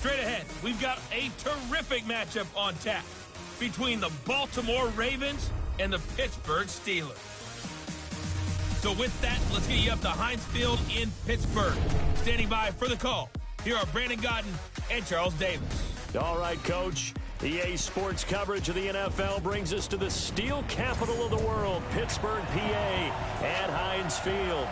Straight ahead, we've got a terrific matchup on tap between the Baltimore Ravens and the Pittsburgh Steelers. So with that, let's get you up to Heinz Field in Pittsburgh. Standing by for the call, here are Brandon Gaudin and Charles Davis. All right, Coach. EA Sports coverage of the NFL brings us to the steel capital of the world, Pittsburgh, PA, at Heinz Field.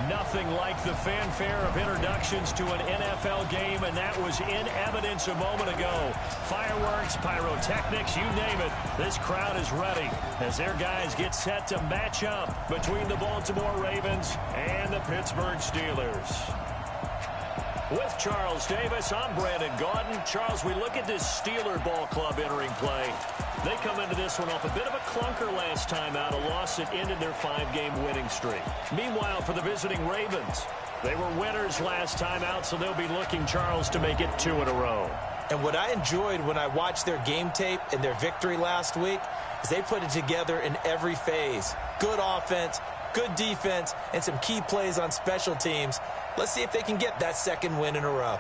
Nothing like the fanfare of introductions to an NFL game, and that was in evidence a moment ago. Fireworks, pyrotechnics, you name it. This crowd is ready as their guys get set to match up between the Baltimore Ravens and the Pittsburgh Steelers. With Charles Davis, I'm Brandon Gaudin. Charles, we look at this Steeler ball club entering play. They come into this one off a bit of a clunker last time out, a loss that ended their 5-game winning streak. Meanwhile, for the visiting Ravens, they were winners last time out, so they'll be looking, Charles, to make it 2 in a row. And what I enjoyed when I watched their game tape and their victory last week is they put it together in every phase. Good offense, good defense, and some key plays on special teams. Let's see if they can get that second win in a row.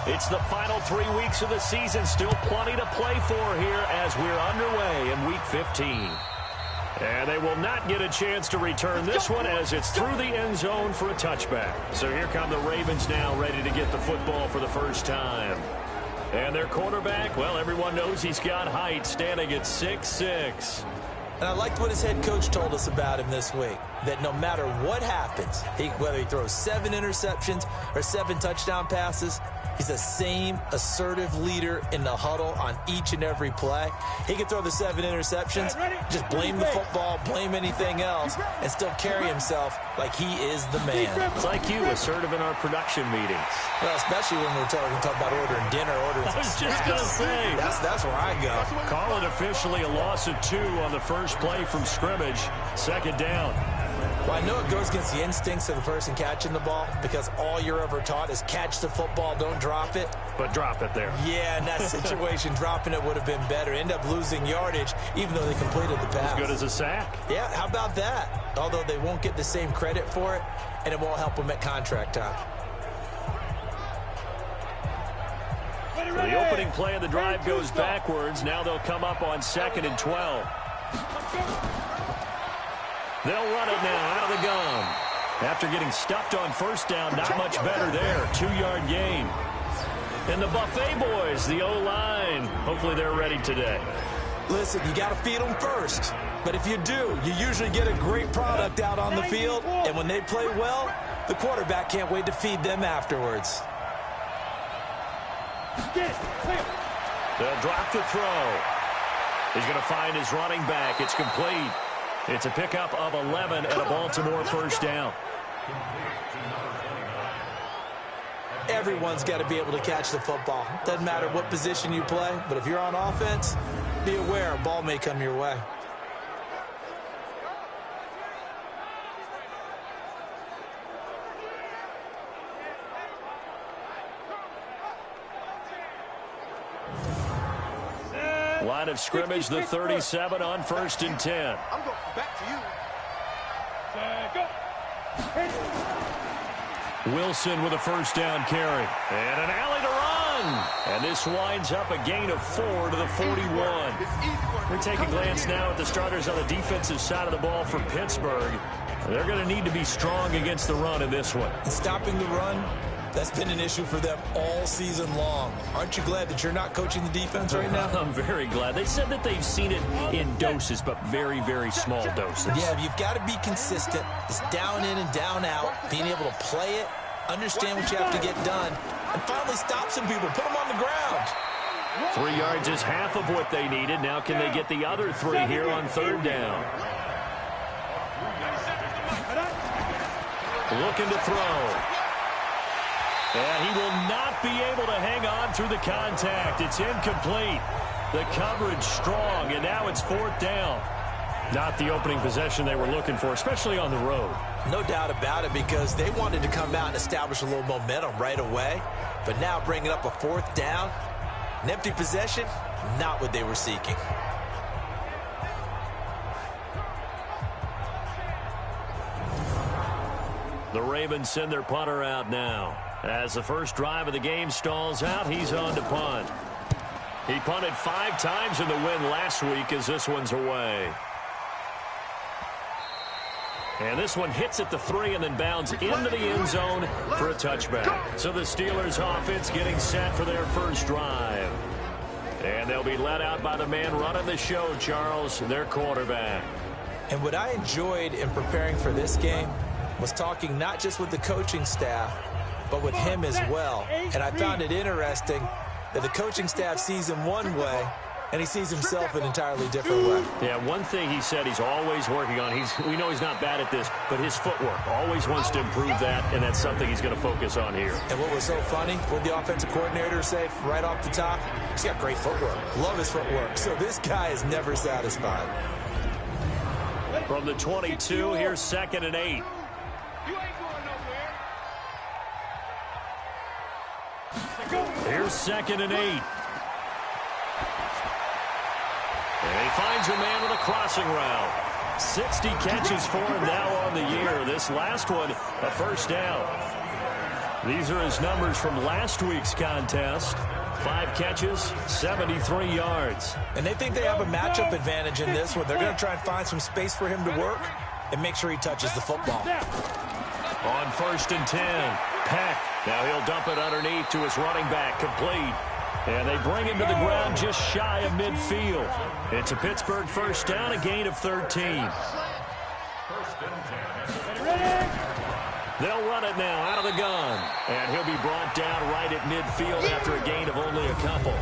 It's the final 3 weeks of the season. Still plenty to play for here as we're underway in Week 15. And they will not get a chance to return this one as it's through the end zone for a touchback. So here come the Ravens now, ready to get the football for the first time. And their quarterback, well, everyone knows he's got height, standing at 6'6". And I liked what his head coach told us about him this week, that no matter what happens, whether he throws 7 interceptions or 7 touchdown passes, he's the same assertive leader in the huddle on each and every play. He can throw the 7 interceptions, just blame the football, blame anything else, and still carry himself like he is the man. It's like you, assertive in our production meetings. Well, especially when we're talking about ordering dinner, ordering I was just going to say. That's where I go. Call it officially a loss of 2 on the first play from scrimmage. Second down. Well, I know it goes against the instincts of the person catching the ball because all you're ever taught is catch the football, don't drop it. But drop it there. Yeah, in that situation, dropping it would have been better. End up losing yardage, even though they completed the pass. As good as a sack. Yeah, how about that? Although they won't get the same credit for it, and it won't help them at contract time. So the opening play of the drive goes backwards. Now they'll come up on 2nd and 12. They'll run it now out of the gun. After getting stuffed on first down, not much better there. 2-yard gain. And the Buffet boys, the O-line, hopefully they're ready today. Listen, you got to feed them first. But if you do, you usually get a great product out on the field. And when they play well, the quarterback can't wait to feed them afterwards. They'll drop the throw. He's going to find his running back. It's complete. It's a pickup of 11 and a Baltimore first down. Everyone's got to be able to catch the football. Doesn't matter what position you play, but if you're on offense, be aware a ball may come your way. Line of scrimmage, the 37 on 1st and 10. I'm going back to you. Wilson with a first down carry. And an alley to run. And this winds up a gain of 4 to the 41. We're taking a glance now at the starters on the defensive side of the ball for Pittsburgh. They're going to need to be strong against the run in this one. Stopping the run, that's been an issue for them all season long. Aren't you glad that you're not coaching the defense right now? I'm very glad. They said that they've seen it in doses, but very, very small doses. Yeah, you've got to be consistent. It's down in and down out, being able to play it, understand what you have to get done, and finally stop some people, put them on the ground. 3 yards is half of what they needed. Now can they get the other 3 here on 3rd down? Looking to throw. And he will not be able to hang on through the contact. It's incomplete. The coverage strong, and now it's 4th down. Not the opening possession they were looking for, especially on the road. No doubt about it, because they wanted to come out and establish a little momentum right away. But now bringing up a 4th down, an empty possession, not what they were seeking. The Ravens send their punter out now. As the first drive of the game stalls out, he's on to punt. He punted 5 times in the win last week as this one's away. And this one hits at the 3 and then bounds into the end zone for a touchback. So the Steelers offense getting set for their first drive. And they'll be led out by the man running the show, Charles, their quarterback. And what I enjoyed in preparing for this game was talking not just with the coaching staff, but with him as well. And I found it interesting that the coaching staff sees him one way, and he sees himself an entirely different way. Yeah, one thing he said he's always working on, we know he's not bad at this, but his footwork, always wants to improve that, and that's something he's going to focus on here. And what was so funny, what the offensive coordinator say right off the top, he's got great footwork. Love his footwork. So this guy is never satisfied. From the 22, here's 2nd and 8. Here's 2nd and 8. And he finds a man with a crossing route. 60 catches for him now on the year. This last one, a first down. These are his numbers from last week's contest. 5 catches, 73 yards. And they think they have a matchup advantage in this one. They're going to try and find some space for him to work and make sure he touches the football. On 1st and 10, Peck. Now he'll dump it underneath to his running back, complete. And they bring him to the ground just shy of midfield. It's a Pittsburgh first down, a gain of 13. They'll run it now out of the gun. And he'll be brought down right at midfield after a gain of only a couple.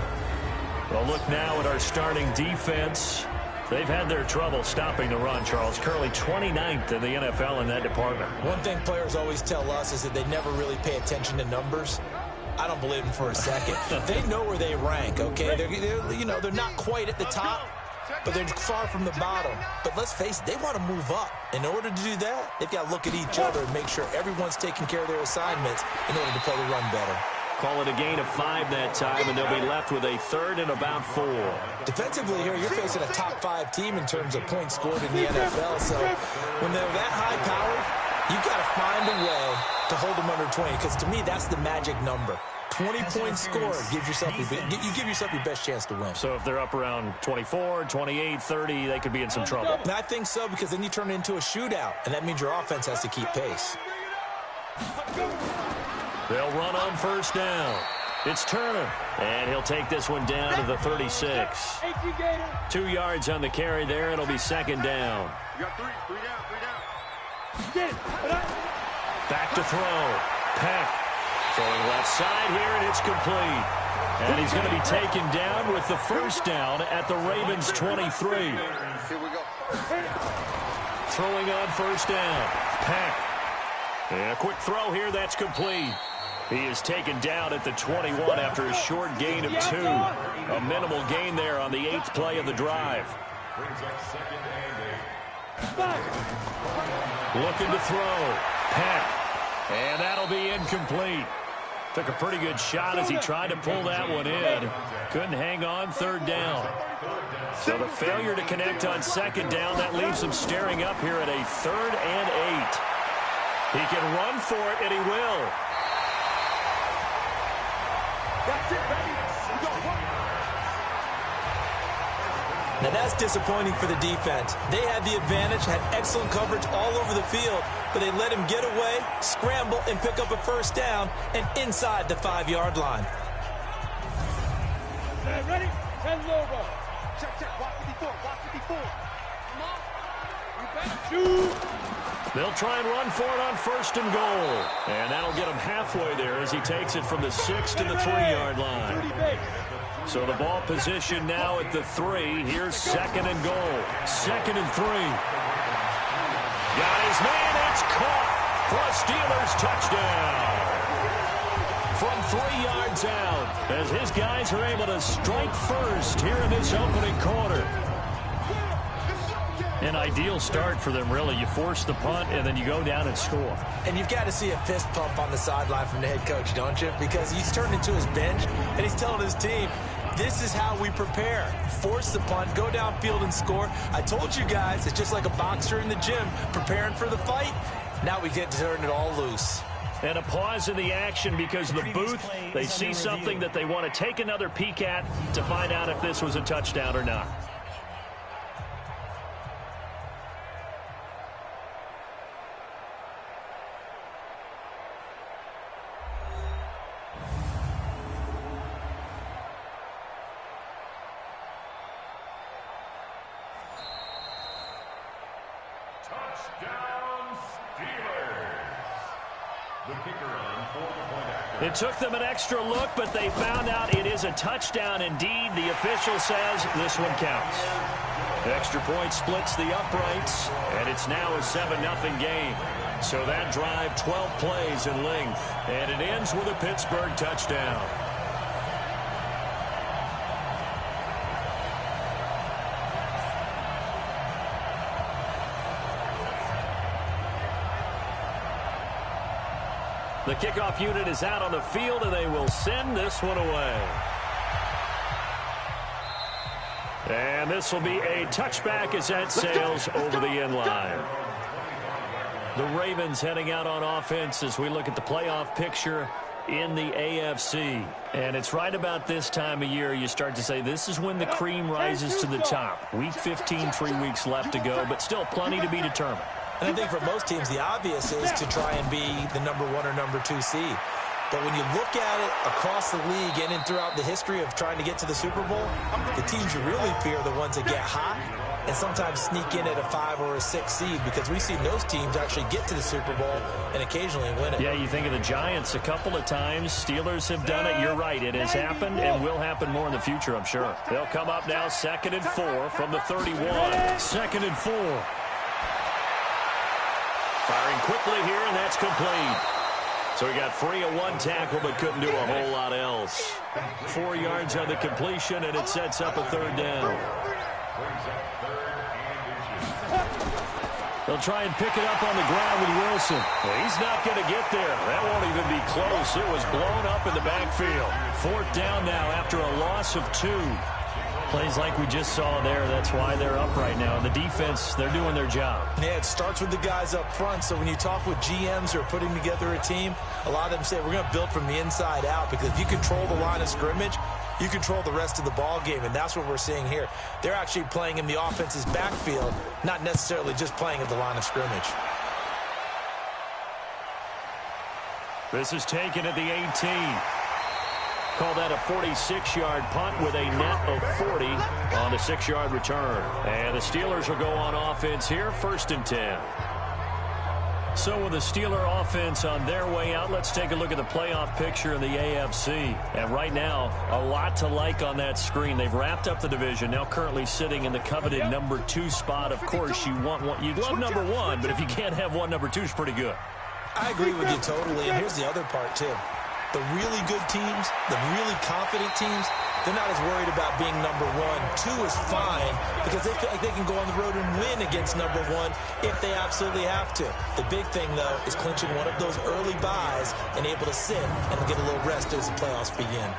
Well, look now at our starting defense. They've had their trouble stopping the run, Charles. Currently 29th in the NFL in that department. One thing players always tell us is that they never really pay attention to numbers. I don't believe them for a second. They know where they rank, okay? They're not quite at the top, but they're far from the bottom. But let's face it, they want to move up. In order to do that, they've got to look at each other and make sure everyone's taking care of their assignments in order to play the run better. Call it a gain of 5 that time, and they'll be left with a 3rd and about 4. Defensively here, you're facing a top 5 team in terms of points scored in the NFL. So when they're that high-powered, you've got to find a way to hold them under 20, because to me, that's the magic number. 20 points scored, you give yourself your best chance to win. So if they're up around 24, 28, 30, they could be in some trouble. And I think so, because then you turn it into a shootout, and that means your offense has to keep pace. They'll run on first down. It's Turner, and he'll take this one down to the 36. 2 yards on the carry there. It'll be 2nd down. You got 3 down. Back to throw. Peck throwing left side here, and it's complete. And he's going to be taken down with the first down at the Ravens' 23. Here we go. Throwing on first down. Peck. And a quick throw here, that's complete. He is taken down at the 21 after a short gain of 2. A minimal gain there on the 8th play of the drive. Looking to throw. Peck. And that'll be incomplete. Took a pretty good shot as he tried to pull that one in. Couldn't hang on, 3rd down. So the failure to connect on 2nd down, that leaves him staring up here at a 3rd and 8. He can run for it, and he will. That's it, baby. We go. Now that's disappointing for the defense. They had the advantage, had excellent coverage all over the field, but they let him get away, scramble, and pick up a first down, and inside the 5-yard line. Ready? 10 logo. Check. Block 54. Block 54. Come on. You better shoot. They'll try and run for it on 1st and goal. And that'll get him halfway there as he takes it from the 6 to the 3-yard line. So the ball position now at the 3. Here's 2nd and goal. 2nd and 3. Got his man. It's caught for a Steelers touchdown. from 3 yards out as his guys are able to strike first here in this opening quarter. An ideal start for them, really. You force the punt, and then you go down and score. And you've got to see a fist pump on the sideline from the head coach, don't you? Because he's turned into his bench, and he's telling his team, this is how we prepare. Force the punt, go downfield and score. I told you guys, it's just like a boxer in the gym preparing for the fight. Now we get to turn it all loose. And a pause in the action because the booth, they see something that they want to take another peek at to find out if this was a touchdown or not. It took them an extra look, but they found out it is a touchdown indeed. The official says this one counts. The extra point splits the uprights, and it's now a 7-0 game. So that drive, 12 plays in length, and it ends with a Pittsburgh touchdown. The kickoff unit is out on the field, and they will send this one away. And this will be a touchback as that sails over the end line. The Ravens heading out on offense as we look at the playoff picture in the AFC. And it's right about this time of year you start to say this is when the cream rises to the top. Week 15, 3 weeks left to go, but still plenty to be determined. And I think for most teams, the obvious is to try and be the number 1 or number 2 seed. But when you look at it across the league and throughout the history of trying to get to the Super Bowl, the teams you really fear are the ones that get hot and sometimes sneak in at a 5 or a 6 seed, because we've seen those teams actually get to the Super Bowl and occasionally win it. Yeah, you think of the Giants a couple of times. Steelers have done it. You're right. It has happened and will happen more in the future, I'm sure. They'll come up now 2nd and 4 from the 31. 2nd and 4. Firing quickly here, and that's complete. So he got free of 1 tackle, but couldn't do a whole lot else. 4 yards on the completion, and it sets up a 3rd down. They'll try and pick it up on the ground with Wilson. Well, he's not going to get there. That won't even be close. It was blown up in the backfield. 4th down now after a loss of 2. Plays like we just saw there, that's why they're up right now. And the defense, they're doing their job. Yeah, it starts with the guys up front. So when you talk with GMs who are putting together a team, a lot of them say, we're going to build from the inside out, because if you control the line of scrimmage, you control the rest of the ball game, and that's what we're seeing here. They're actually playing in the offense's backfield, not necessarily just playing at the line of scrimmage. This is taken at the 18. Call that a 46-yard punt with a net of 40 on the 6-yard return. And the Steelers will go on offense here, 1st and 10. So with the Steeler offense on their way out, let's take a look at the playoff picture in the AFC. And right now, a lot to like on that screen. They've wrapped up the division, now currently sitting in the coveted number 2 spot. Of course, you'd love number 1, but if you can't have one, number 2 is pretty good. I agree with you totally, and here's the other part, too. The really good teams, the really confident teams, they're not as worried about being number 1. 2 is fine, because they feel like they can go on the road and win against number 1 if they absolutely have to. The big thing, though, is clinching one of those early byes and able to sit and get a little rest as the playoffs begin.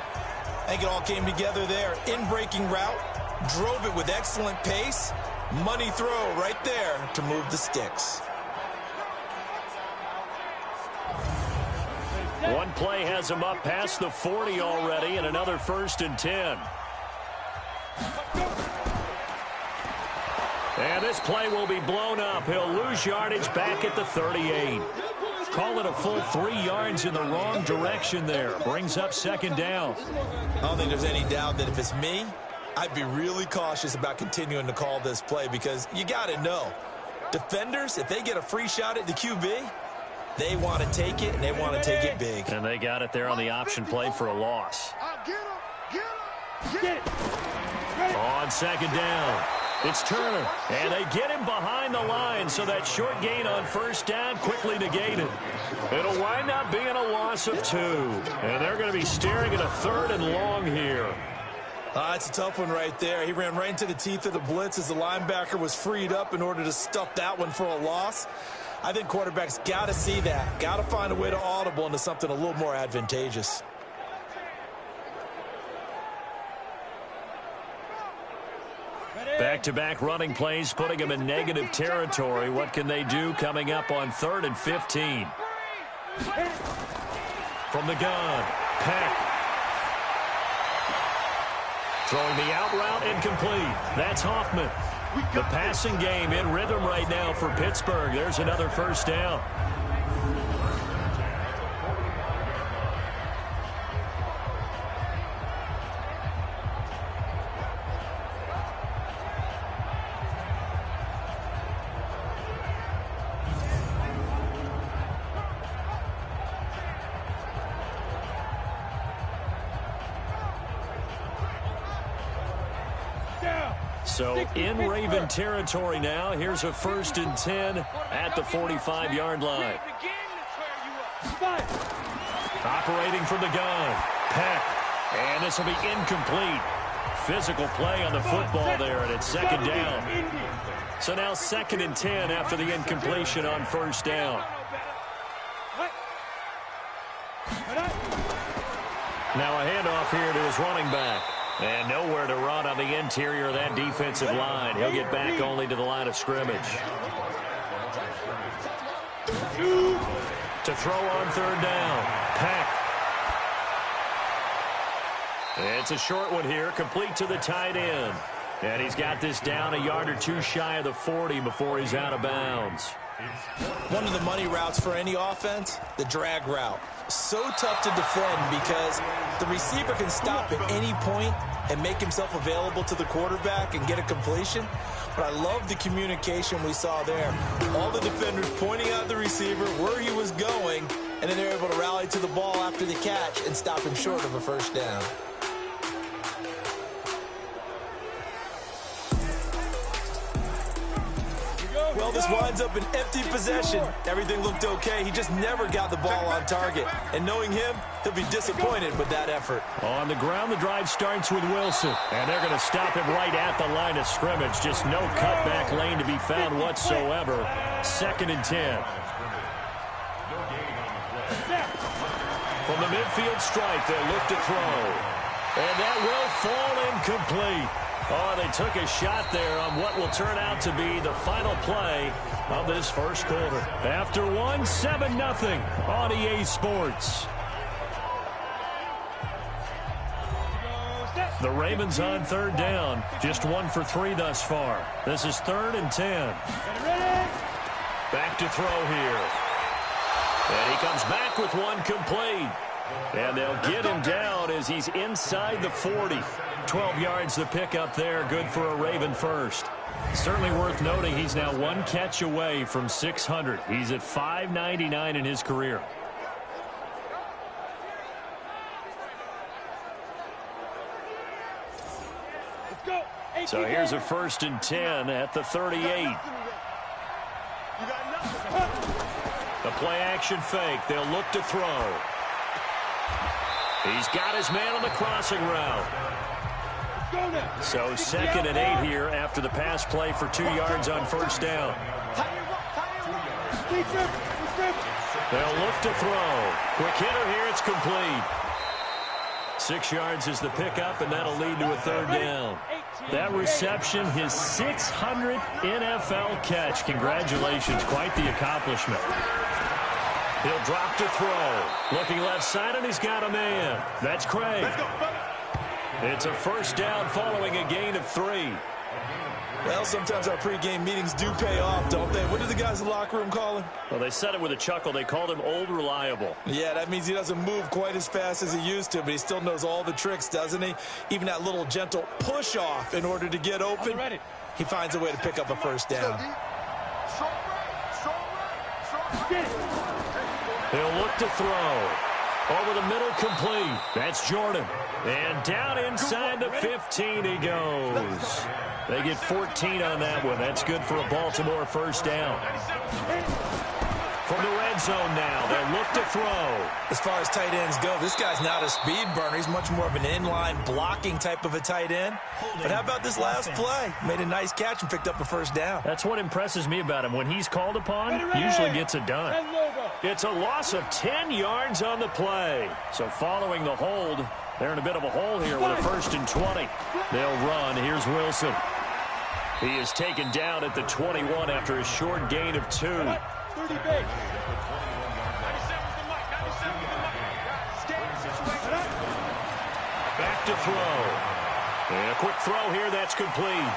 I think it all came together there. In-breaking route, drove it with excellent pace. Money throw right there to move the sticks. One play has him up past the 40 already, and another 1st and 10. And this play will be blown up. He'll lose yardage back at the 38. Call it a full 3 yards in the wrong direction there. Brings up 2nd down. I don't think there's any doubt that if it's me, I'd be really cautious about continuing to call this play, because you got to know, defenders, if they get a free shot at the QB, they want to take it, and they want to take it big. And they got it there on the option play for a loss. On 2nd down. It's Turner, and they get him behind the line, so that short gain on first down quickly negated. It'll wind up being a loss of 2, and they're going to be staring at a 3rd and long here. It's a tough one right there. He ran right into the teeth of the blitz as the linebacker was freed up in order to stuff that one for a loss. I think quarterbacks got to see that, got to find a way to audible into something a little more advantageous. Back-to-back running plays, putting them in negative territory. What can they do coming up on 3rd and 15? From the gun, Peck. Throwing the out route, incomplete. That's Hoffman. The passing game in rhythm right now for Pittsburgh. There's another first down. So in Raven territory now. Here's a 1st and 10 at the 45-yard line. Operating from the gun, Peck. And this will be incomplete. Physical play on the football there, and it's 2nd down. So now 2nd and 10 after the incompletion on first down. Now a handoff here to his running back. And nowhere to run on the interior of that defensive line. He'll get back only to the line of scrimmage. To throw on 3rd down, Peck. It's a short one here, complete to the tight end. And he's got this down a yard or 2 shy of the 40 before he's out of bounds. One of the money routes for any offense, the drag route. So tough to defend because the receiver can stop at any point and make himself available to the quarterback and get a completion. But I love the communication we saw there. All the defenders pointing out the receiver, where he was going, and then they're able to rally to the ball after the catch and stop him short of a first down. Well, this winds up an empty possession. Everything looked okay. He just never got the ball on target. And knowing him, he'll be disappointed with that effort. On the ground, the drive starts with Wilson. And they're going to stop him right at the line of scrimmage. Just no cutback lane to be found whatsoever. 2nd and 10. From the midfield strike, they'll look to throw. And that will fall incomplete. Oh, they took a shot there on what will turn out to be the final play of this first quarter. After 7-0 on EA Sports. The Ravens on 3rd down. Just 1 for 3 thus far. This is 3rd and 10. Back to throw here. And he comes back with one complete. And they'll get him down as he's inside the 40. 12 yards to pick up there. Good for a Raven first. Certainly worth noting he's now 1 catch away from 600. He's at 599 in his career. So here's a 1st and 10 at the 38. The play action fake. They'll look to throw. He's got his man on the crossing route. So 2nd and 8 here after the pass play for 2 yards on first down. They'll look to throw. Quick hitter here. It's complete. 6 yards is the pickup, and that'll lead to a 3rd down. That reception, his 600th NFL catch. Congratulations. Quite the accomplishment. He'll drop to throw. Looking left side, and he's got a man. That's Craig. It's a first down following a gain of 3. Well, sometimes our pregame meetings do pay off, don't they? What did the guys in the locker room call him? Well, they said it with a chuckle. They called him Old Reliable. Yeah, that means he doesn't move quite as fast as he used to, but he still knows all the tricks, doesn't he? Even that little gentle push-off in order to get open. He finds a way to pick up a first down. He'll look to throw. Over the middle, complete. That's Jordan. And down inside the 15 he goes. They get 14 on that one. That's good for a Baltimore first down. From the red zone now, they'll look to throw. As far as tight ends go, this guy's not a speed burner. He's much more of an inline blocking type of a tight end. But how about this last play? Made a nice catch and picked up a first down. That's what impresses me about him. When he's called upon, usually gets it done. It's a loss of 10 yards on the play. So following the hold, they're in a bit of a hole here with a 1st and 20. They'll run. Here's Wilson. He is taken down at the 21 after a short gain of 2. 30 base. Back to throw. And a quick throw here. That's complete.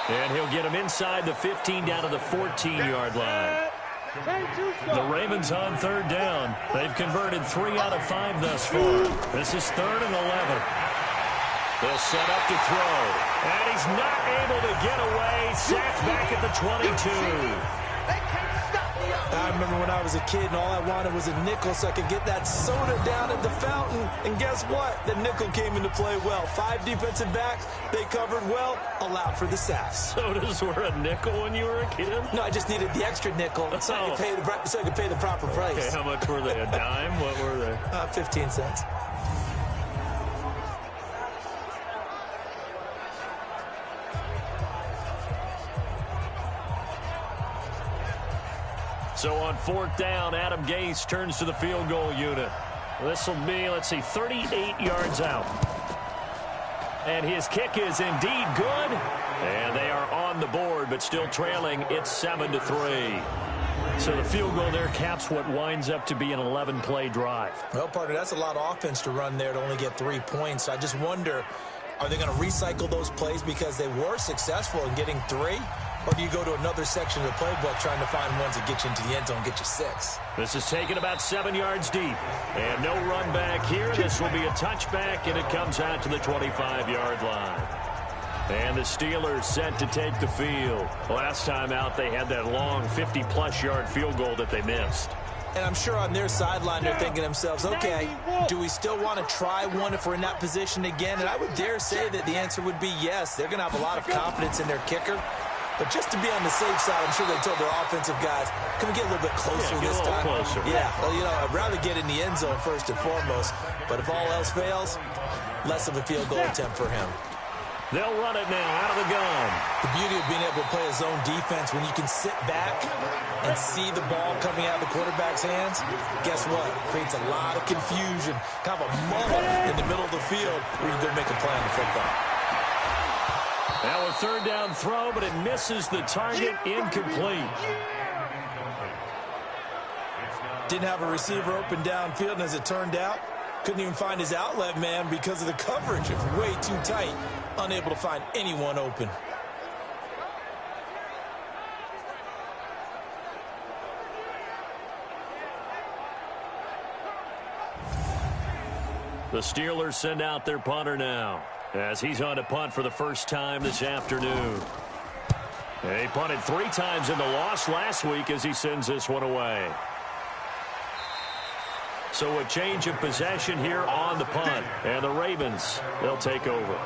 And he'll get him inside the 15 down to the 14-yard line. The Ravens on 3rd down. They've converted 3 out of 5 thus far. This is 3rd and 11. They'll set up to throw. And he's not able to get away. Sacked back at the 22. I remember when I was a kid and all I wanted was a nickel so I could get that soda down at the fountain. And guess what? The nickel came into play well. 5 defensive backs, they covered well, allowed for the sacks. Sodas were a nickel when you were a kid? No, I just needed the extra nickel so I could pay the proper price. Okay, how much were they? A dime? What were they? 15 cents. So on 4th down, Adam Gase turns to the field goal unit. This will be, let's see, 38 yards out. And his kick is indeed good. And they are on the board, but still trailing. It's 7-3. So the field goal there caps what winds up to be an 11-play drive. Well, partner, that's a lot of offense to run there to only get 3 points. I just wonder, are they going to recycle those plays because they were successful in getting 3? Or do you go to another section of the playbook trying to find ones that get you into the end zone and get you 6? This is taken about 7 yards deep. And no run back here. This will be a touchback, and it comes out to the 25-yard line. And the Steelers set to take the field. Last time out, they had that long 50-plus yard field goal that they missed. And I'm sure on their sideline, they're thinking to themselves, okay, do we still want to try one if we're in that position again? And I would dare say that the answer would be yes. They're going to have a lot of confidence in their kicker. But just to be on the safe side, I'm sure they told their offensive guys, can we get a little bit closer this time? Closer. Yeah, well, you know, I'd rather get in the end zone first and foremost. But if all else fails, less of a field goal attempt for him. They'll run it now out of the gun. The beauty of being able to play a zone defense when you can sit back and see the ball coming out of the quarterback's hands, guess what? Creates a lot of confusion, kind of a muddle in the middle of the field where you can go make a play on the football. Now a 3rd down throw, but it misses the target, incomplete. Didn't have a receiver open downfield, and as it turned out, couldn't even find his outlet man because of the coverage. It's way too tight, unable to find anyone open. The Steelers send out their punter now, as he's on to punt for the first time this afternoon. He punted 3 times in the loss last week as he sends this one away. So a change of possession here on the punt. And the Ravens, they'll take over.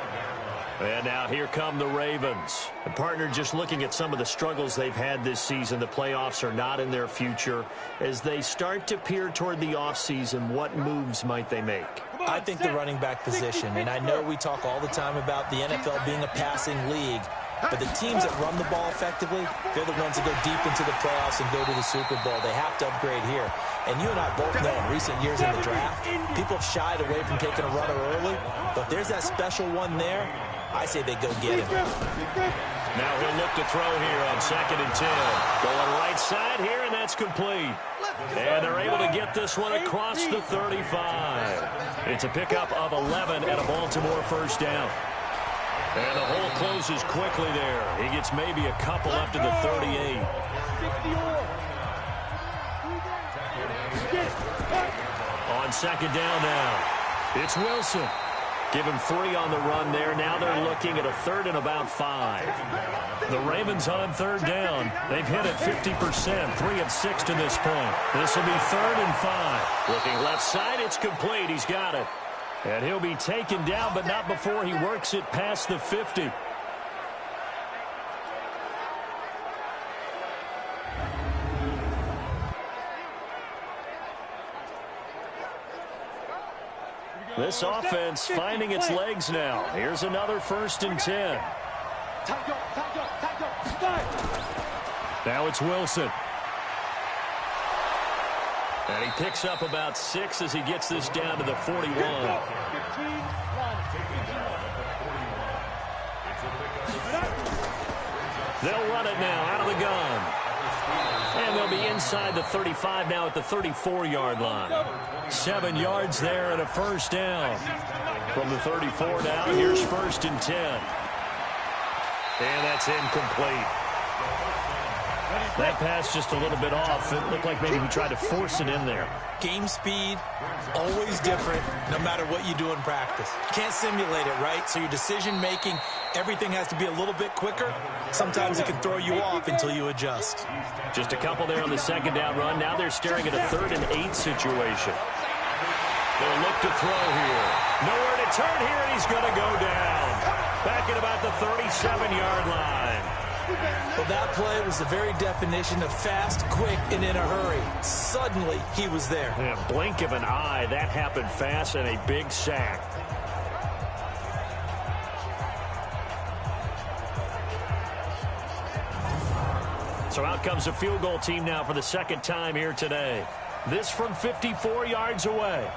And now here come the Ravens. And partner, just looking at some of the struggles they've had this season, the playoffs are not in their future. As they start to peer toward the offseason, what moves might they make? I think the running back position, and I know we talk all the time about the NFL being a passing league, but the teams that run the ball effectively, they're the ones that go deep into the playoffs and go to the Super Bowl. They have to upgrade here. And you and I both know in recent years in the draft, people have shied away from taking a runner early, but if there's that special one there, I say they go get him. Now he'll look to throw here on 2nd and 10. Going right side here, and that's complete. And they're able to get this one across the 35. It's a pickup of 11 and a Baltimore first down. And the hole closes quickly there. He gets maybe a couple up to the 38. On 2nd down now, it's Wilson. Give him 3 on the run there. Now they're looking at a 3rd and about 5. The Ravens on 3rd down. They've hit it 50%, 3 of 6 to this point. This will be 3rd and 5. Looking left side, it's complete. He's got it. And he'll be taken down, but not before he works it past the 50. This offense finding its legs now. Here's another 1st and 10. Now it's Wilson. And he picks up about 6 as he gets this down to the 41. They'll run it now out of the gun. And they'll be inside the 35 now at the 34-yard line. 7 yards there and a 1st down. From the 34 now, here's 1st and 10. And that's incomplete. That pass just a little bit off. It looked like maybe he tried to force it in there. Game speed, always different, no matter what you do in practice. You can't simulate it, right? So your decision-making, everything has to be a little bit quicker. Sometimes it can throw you off until you adjust. Just a couple there on the 2nd down run. Now they're staring at a 3rd and 8 situation. They'll look to throw here. Nowhere to turn here, and he's going to go down. Back at about the 37-yard line. Well, that play was the very definition of fast, quick, and in a hurry. Suddenly, he was there. In a blink of an eye, that happened fast, and a big sack. So out comes a field goal team now for the 2nd time here today. This from 54 yards away.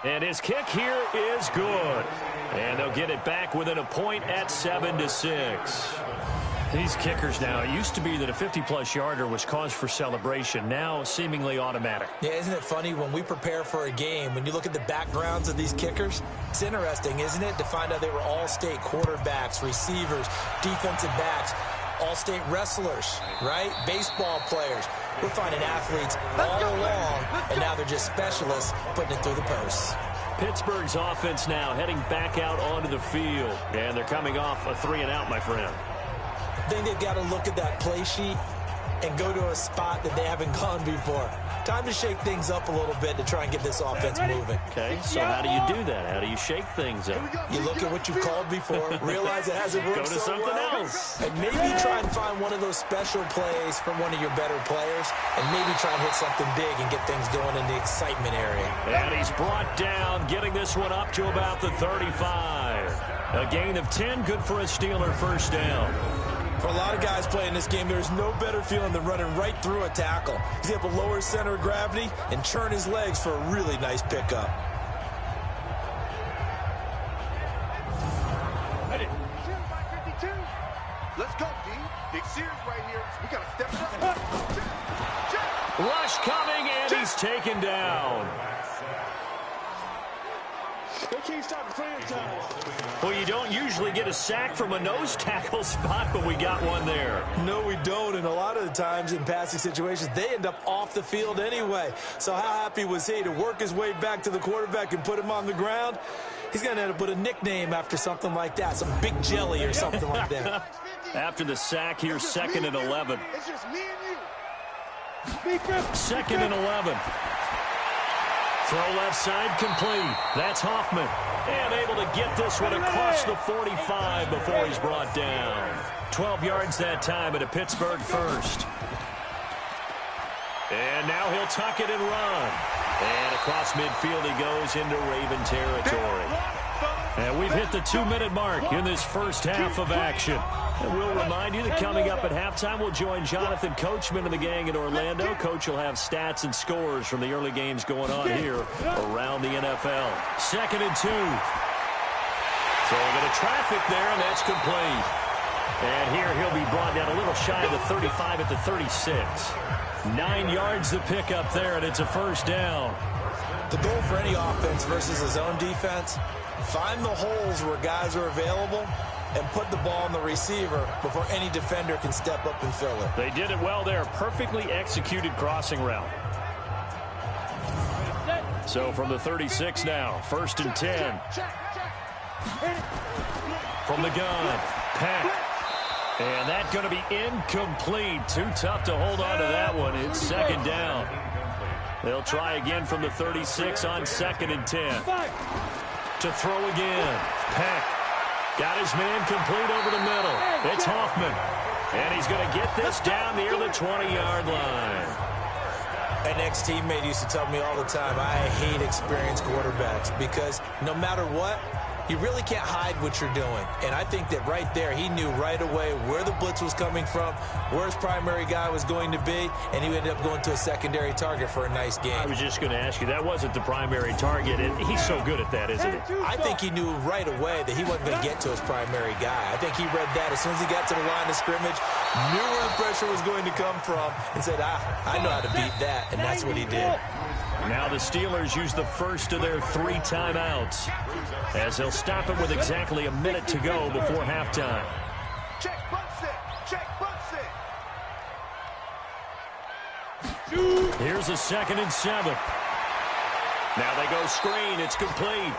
And his kick here is good. And they'll get it back within a point at 7-6. These kickers now, it used to be that a 50-plus yarder was cause for celebration. Now seemingly automatic. Yeah, isn't it funny when we prepare for a game, when you look at the backgrounds of these kickers, it's interesting, isn't it, to find out they were all-state quarterbacks, receivers, defensive backs, all-state wrestlers, right? Baseball players. We're finding athletes all along, and now they're just specialists putting it through the posts. Pittsburgh's offense now heading back out onto the field. And they're coming off a 3-and-out, my friend. I think they've got to look at that play sheet and go to a spot that they haven't gone before. Time to shake things up a little bit to try and get this offense moving. Okay, so how do you do that? How do you shake things up? You look at what you've called before, realize it hasn't worked Go to something else. and maybe try and find one of those special plays from one of your better players, and maybe try and hit something big and get things going in the excitement area. And he's brought down, getting this one up to about the 35. A gain of 10, good for a Steeler 1st down. For a lot of guys playing this game, there's no better feeling than running right through a tackle. He's able to lower his center of gravity and churn his legs for a really nice pickup. Ready. Let's go, D. Big series right here. We got to step it up. Rush coming, and he's taken down. They can't stop the franchise. Well, you don't usually get a sack from a nose tackle spot, but we got one there. No, we don't, and a lot of the times in passing situations, they end up off the field anyway. So how happy was he to work his way back to the quarterback and put him on the ground? He's going to end up with a nickname after something like that, some Big Jelly or something like that. After the sack, here's 2nd and 11. It's just me and you. 2nd and 11. Throw left side complete. That's Hoffman. And able to get this one across the 45 before he's brought down. 12 yards that time at a Pittsburgh 1st. And now he'll tuck it and run. And across midfield he goes into Raven territory. And we've hit the 2-minute mark in this first half of action. And we'll remind you that coming up at halftime, we'll join Jonathan Coachman and the gang in Orlando. Coach will have stats and scores from the early games going on here around the NFL. 2nd and 2. So a bit of traffic there, and that's complete. And here he'll be brought down a little shy of the 35 at the 36. 9 yards to pick up there, and it's a 1st down. The goal for any offense versus his own defense, find the holes where guys are available and put the ball on the receiver before any defender can step up and fill it. They did it well there. Perfectly executed crossing route. So from the 36 now, 1st and 10. From the gun, Peck. And that's going to be incomplete. Too tough to hold on to that one. It's 2nd down. They'll try again from the 36 on 2nd and 10. To throw again. Peck got his man complete over the middle. It's Hoffman. And he's going to get this down near the 20-yard line. An ex-teammate used to tell me all the time, I hate experienced quarterbacks because no matter what, you really can't hide what you're doing. And I think that right there, he knew right away where the blitz was coming from, where his primary guy was going to be, and he ended up going to a secondary target for a nice game. I was just going to ask you, that wasn't the primary target, and he's so good at that, isn't he? I think he knew right away that he wasn't going to get to his primary guy. I think he read that as soon as he got to the line of scrimmage, knew where the pressure was going to come from, and said, I know how to beat that, and that's what he did. Now the Steelers use the first of their 3 timeouts as they'll stop it with exactly a minute to go before halftime. Check, Bunsen. Check, Bunsen. Here's a 2nd and 7. Now they go screen. It's complete.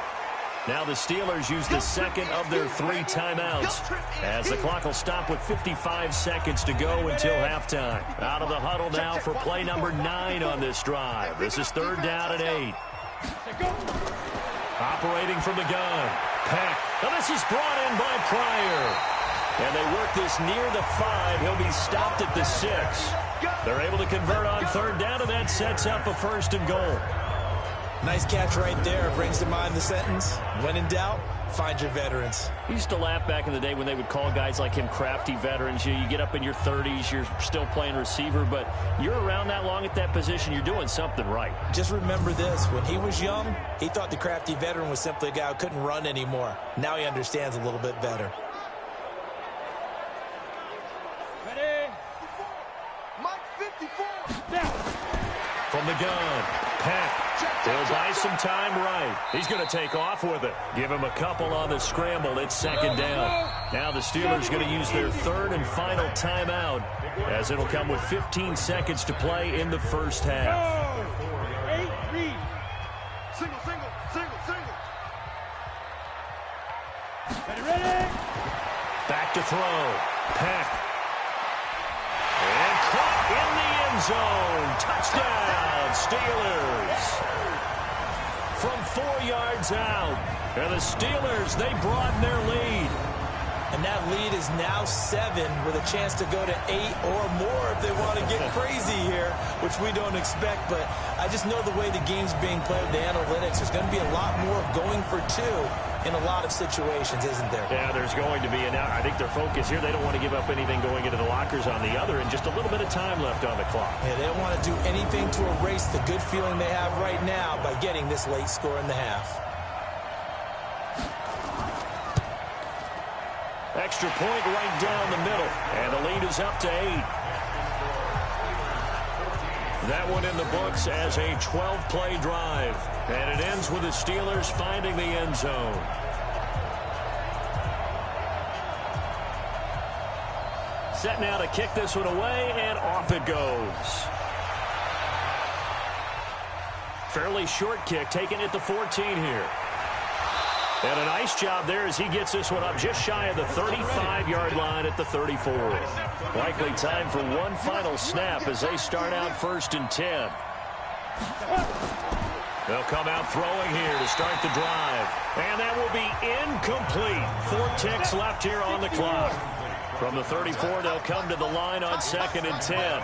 Now the Steelers use the 2nd of their 3 timeouts as the clock will stop with 55 seconds to go until halftime. Out of the huddle now for play number 9 on this drive. This is 3rd down and 8. Operating from the gun. Peck. Now this is brought in by Pryor. And they work this near the 5. He'll be stopped at the 6. They're able to convert on 3rd down, and that sets up a 1st and goal. Nice catch right there. Brings to mind the sentence, when in doubt, find your veterans. I used to laugh back in the day when they would call guys like him crafty veterans. You get up in your 30s, you're still playing receiver, but you're around that long at that position, you're doing something right. Just remember this. When he was young, he thought the crafty veteran was simply a guy who couldn't run anymore. Now he understands a little bit better. Ready? Mike 54. Now. From the gun, Peck. He'll buy some time right. He's going to take off with it. Give him a couple on the scramble. It's 2nd down. Now the Steelers going to use their 3rd and final timeout as it'll come with 15 seconds to play in the first half. 8-3. Single, single, single, single. Ready? Back to throw. Peck. And caught in the end zone. Touchdown, Steelers. From 4 yards out. And the Steelers, they broaden their lead. And that lead is now 7 with a chance to go to 8 or more if they want to get crazy here, which we don't expect. But I just know the way the game's being played with the analytics, there's going to be a lot more going for 2 in a lot of situations, isn't there? Yeah, there's going to be. And I think their focus here, they don't want to give up anything going into the lockers on the other, and just a little bit of time left on the clock. Yeah, they don't want to do anything to erase the good feeling they have right now by getting this late score in the half. Extra point right down the middle, and the lead is up to 8. That one in the books as a 12-play drive, and it ends with the Steelers finding the end zone. Set now to kick this one away, and off it goes. Fairly short kick, taken at the 14 here. And a nice job there as he gets this one up just shy of the 35-yard line at the 34. Likely time for one final snap as they start out 1st and 10. They'll come out throwing here to start the drive. And that will be incomplete. 4 ticks left here on the clock. From the 34, they'll come to the line on 2nd and 10.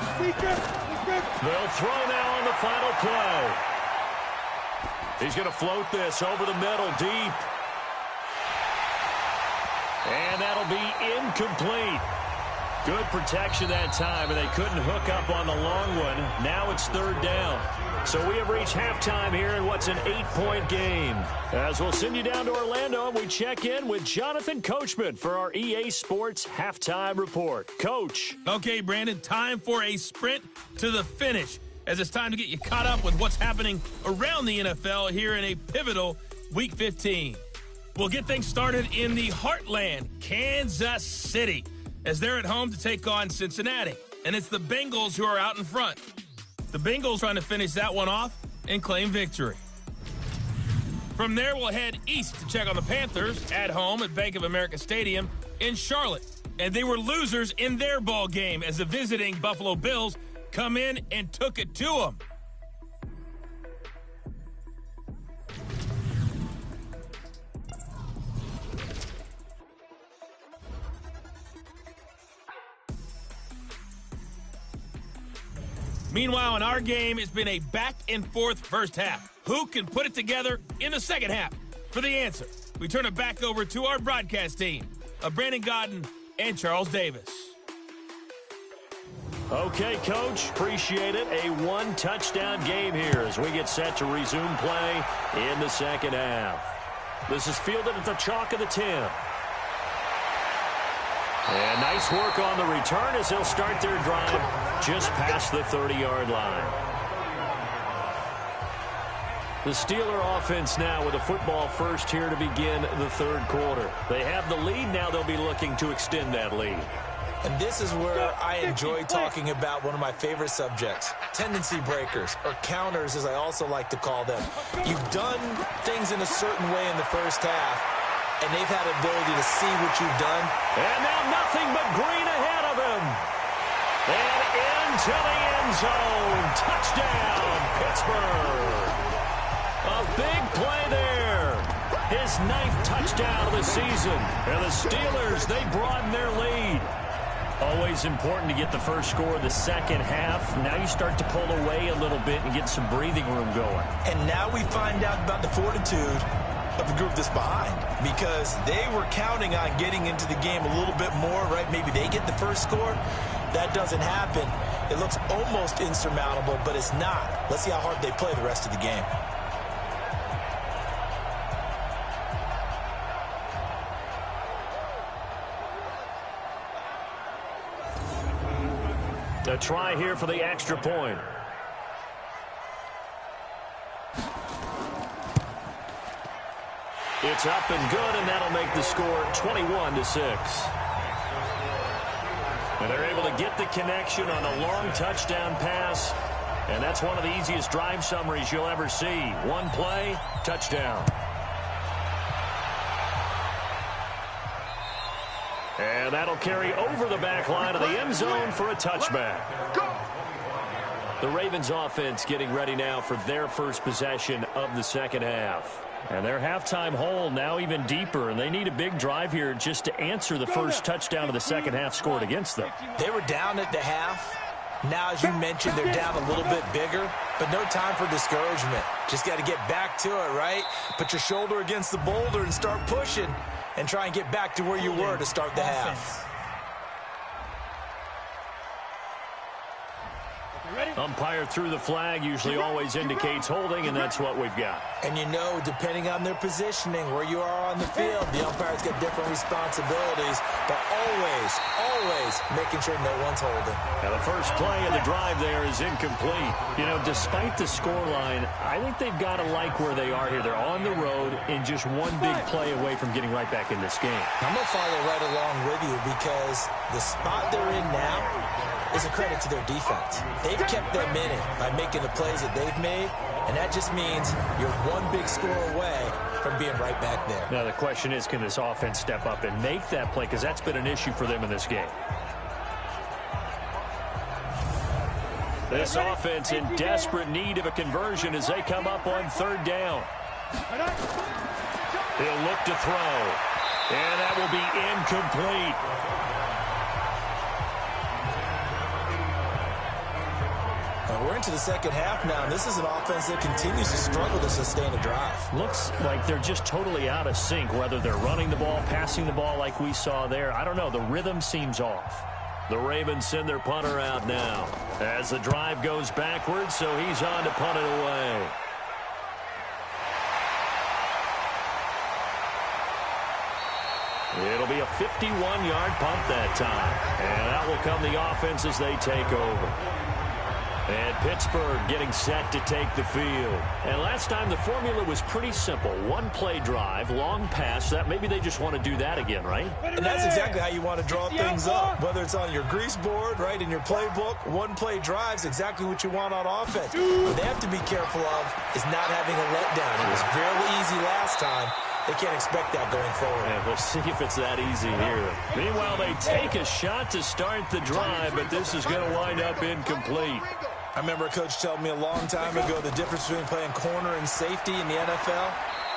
They'll throw now on the final play. He's going to float this over the middle deep. And that'll be incomplete. Good protection that time, and they couldn't hook up on the long one. Now it's 3rd down. So we have reached halftime here in what's an 8-point game. As we'll send you down to Orlando, and we check in with Jonathan Coachman for our EA Sports Halftime Report. Coach. Okay, Brandon, time for a sprint to the finish, as it's time to get you caught up with what's happening around the NFL here in a pivotal Week 15. We'll get things started in the heartland, Kansas City, as they're at home to take on Cincinnati. And it's the Bengals who are out in front. The Bengals trying to finish that one off and claim victory. From there, we'll head east to check on the Panthers at home at Bank of America Stadium in Charlotte. And they were losers in their ball game as the visiting Buffalo Bills come in and took it to them. Meanwhile, in our game, it's been a back-and-forth first half. Who can put it together in the second half? For the answer, we turn it back over to our broadcast team of Brandon Gaudin and Charles Davis. Okay, Coach, appreciate it. A one-touchdown game here as we get set to resume play in the second half. This is fielded at the chalk of the 10. And nice work on the return as he'll start their drive just past the 30-yard line. The Steeler offense now with a football first here to begin the third quarter. They have the lead. Now they'll be looking to extend that lead. And this is where I enjoy talking about one of my favorite subjects, tendency breakers, or counters as I also like to call them. You've done things in a certain way in the first half, and they've had the ability to see what you've done. And now nothing but green ahead of him. And into the end zone. Touchdown, Pittsburgh. A big play there. His 9th touchdown of the season. And the Steelers, they broaden their lead. Always important to get the first score of the second half. Now you start to pull away a little bit and get some breathing room going. And now we find out about the fortitude of the group that's behind, because they were counting on getting into the game a little bit more, right? Maybe they get the first score. That doesn't happen. It looks almost insurmountable, but it's not. Let's see how hard they play the rest of the game. A try here for the extra point. It's up and good, and that'll make the score 21-6. And they're able to get the connection on a long touchdown pass, and that's one of the easiest drive summaries you'll ever see. One play, touchdown. And that'll carry over the back line of the end zone for a touchback. The Ravens offense getting ready now for their first possession of the second half. And their halftime hole now even deeper, and they need a big drive here just to answer the first touchdown of the second half scored against them. They were down at the half. Now, as you mentioned, they're down a little bit bigger, but no time for discouragement. Just got to get back to it, right? Put your shoulder against the boulder and start pushing and try and get back to where you were to start the half. Umpire threw the flag, usually always indicates holding, and that's what we've got. And you know, depending on their positioning, where you are on the field, the umpire's got different responsibilities, but always making sure no one's holding. Now the first play of the drive there is incomplete. You know, despite the scoreline, I think they've got to like where they are here. They're on the road and just one big play away from getting right back in this game. I'm going to follow right along with you, because the spot they're in now is a credit to their defense. They've kept them in it by making the plays that they've made, and that just means you're one big score away from being right back there. Now the question is, can this offense step up and make that play, because that's been an issue for them in this game. This offense in desperate need of a conversion as they come up on third down. He'll look to throw, and that will be incomplete. We're into the second half now, and this is an offense that continues to struggle to sustain a drive. Looks like they're just totally out of sync, whether they're running the ball, passing the ball like we saw there. I don't know. The rhythm seems off. The Ravens send their punter out now as the drive goes backwards, so he's on to punt it away. It'll be a 51-yard punt that time, and that will come the offense as they take over. And Pittsburgh getting set to take the field. And last time the formula was pretty simple. One play drive, long pass. That maybe they just want to do that again, right? And that's exactly how you want to draw things up. Whether it's on your grease board, right, in your playbook, one play drive's exactly what you want on offense. What they have to be careful of is not having a letdown. It was fairly easy last time. They can't expect that going forward. And we'll see if it's that easy here. Meanwhile, they take a shot to start the drive, but this is going to wind up incomplete. I remember a coach telling me a long time ago the difference between playing corner and safety in the NFL.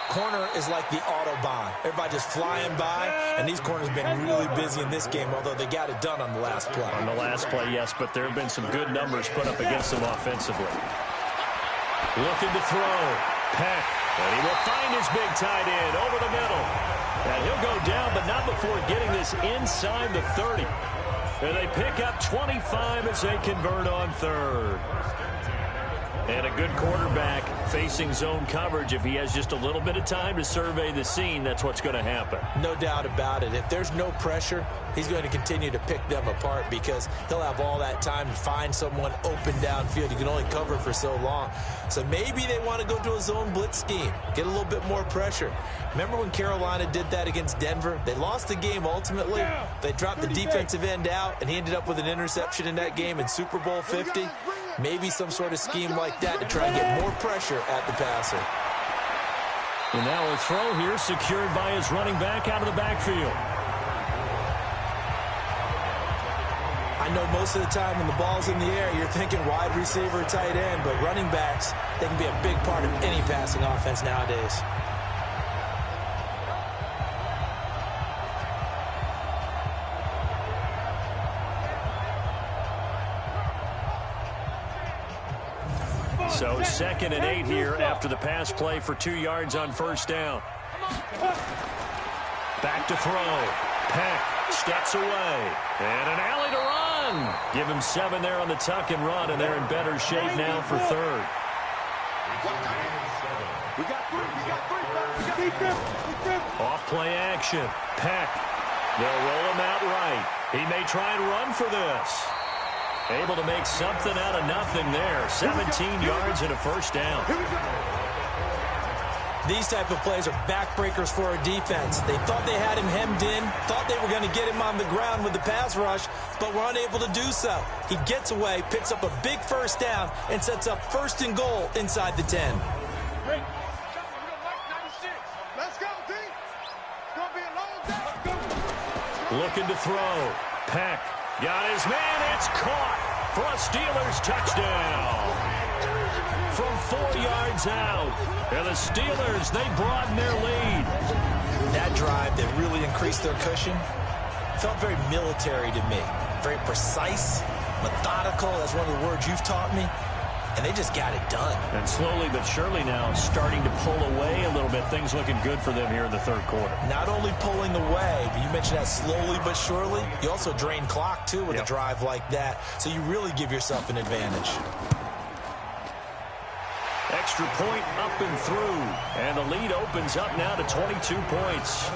Corner is like the Autobahn. Everybody just flying by, and these corners have been really busy in this game, although they got it done on the last play. On the last play, yes, but there have been some good numbers put up against them offensively. Looking to throw. Peck. And he will find his big tight end over the middle. And he'll go down, but not before getting this inside the 30. And they pick up 25 as they convert on third. And a good quarterback facing zone coverage. If he has just a little bit of time to survey the scene, that's what's going to happen. No doubt about it. If there's no pressure, he's going to continue to pick them apart because he'll have all that time to find someone open downfield. You can only cover for so long. So maybe they want to go to a zone blitz scheme, get a little bit more pressure. Remember when Carolina did that against Denver? They lost the game ultimately. They dropped the defensive end out, and he ended up with an interception in that game in Super Bowl 50. Maybe some sort of scheme like that to try and get more pressure at the passer. And now a throw here secured by his running back out of the backfield. I know most of the time when the ball's in the air, you're thinking wide receiver, tight end, but running backs, they can be a big part of any passing offense nowadays. So 2nd and 8 here after the pass play for 2 yards on first down. Back to throw. Peck steps away. And an alley to run. Give him 7 there on the tuck and run, and they're in better shape now for third. Off play action. Peck. They'll roll him out right. He may try and run for this. Able to make something out of nothing there. 17 yards and a first down. These type of plays are backbreakers for a defense. They thought they had him hemmed in, thought they were going to get him on the ground with the pass rush, but were unable to do so. He gets away, picks up a big first down, and sets up 1st and goal inside the 10. Looking to throw. Peck. Got his man. It's caught for a Steelers touchdown. From 4 yards out. And the Steelers, they broaden their lead. That drive that really increased their cushion felt very military to me. Very precise, methodical. That's one of the words you've taught me. And they just got it done. And slowly but surely now starting to pull away a little bit. Things looking good for them here in the 3rd quarter. Not only pulling away, but you mentioned that slowly but surely. You also drain clock, too, with a drive like that. So you really give yourself an advantage. Extra point up and through. And the lead opens up now to 22 points.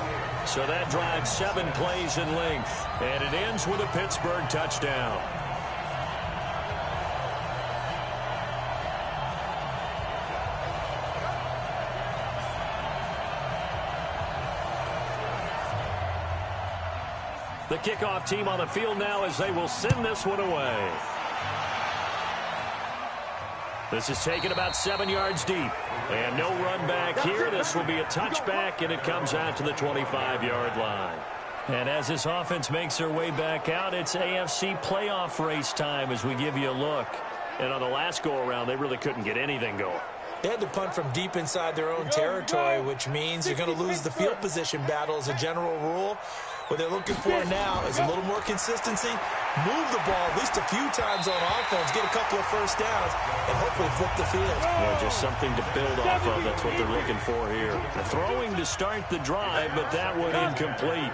So that drives 7 plays in length. And it ends with a Pittsburgh touchdown. The kickoff team on the field now as they will send this one away. This is taken about 7 yards deep. And no run back here. This will be a touchback, and it comes out to the 25-yard line. And as this offense makes their way back out, it's AFC playoff race time as we give you a look. And on the last go-around, they really couldn't get anything going. They had to punt from deep inside their own territory, which means you're going to lose the field position battle as a general rule. What they're looking for now is a little more consistency, move the ball at least a few times on offense, get a couple of first downs, and hopefully flip the field. Yeah, just something to build off of. That's what they're looking for here. Throwing to start the drive, but that one incomplete.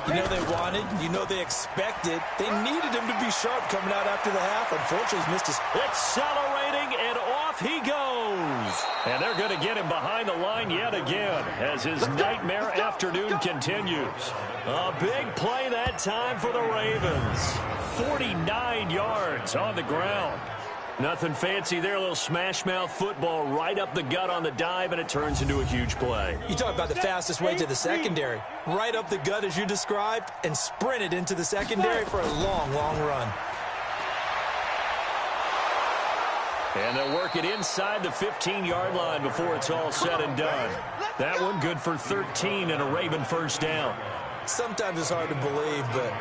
You know they wanted, you know they expected. They needed him to be sharp coming out after the half. Unfortunately, he's missed his... Accelerating, and off he goes. And they're going to get him behind the line yet again as his nightmare afternoon continues. A big play that time for the Ravens. 49 yards on the ground. Nothing fancy there. A little smash mouth football right up the gut on the dive, and it turns into a huge play. You talk about the fastest way to the secondary. Right up the gut as you described and sprinted into the secondary for a long, long run. And they'll work it inside the 15-yard line before it's all said and done. That one good for 13 and a Raven first down. Sometimes it's hard to believe, but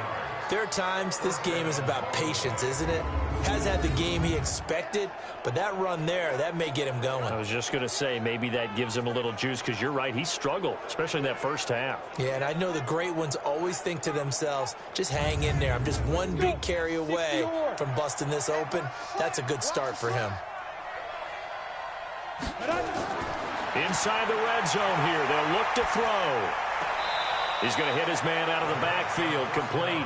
there are times this game is about patience, isn't it? Has had the game he expected, but that run there, that may get him going. I was just going to say, maybe that gives him a little juice, because you're right, he struggled, especially in that first half. Yeah, and I know the great ones always think to themselves, just hang in there. I'm just one big carry away from busting this open. That's a good start for him. Inside the red zone here, they'll look to throw. He's going to hit his man out of the backfield, complete.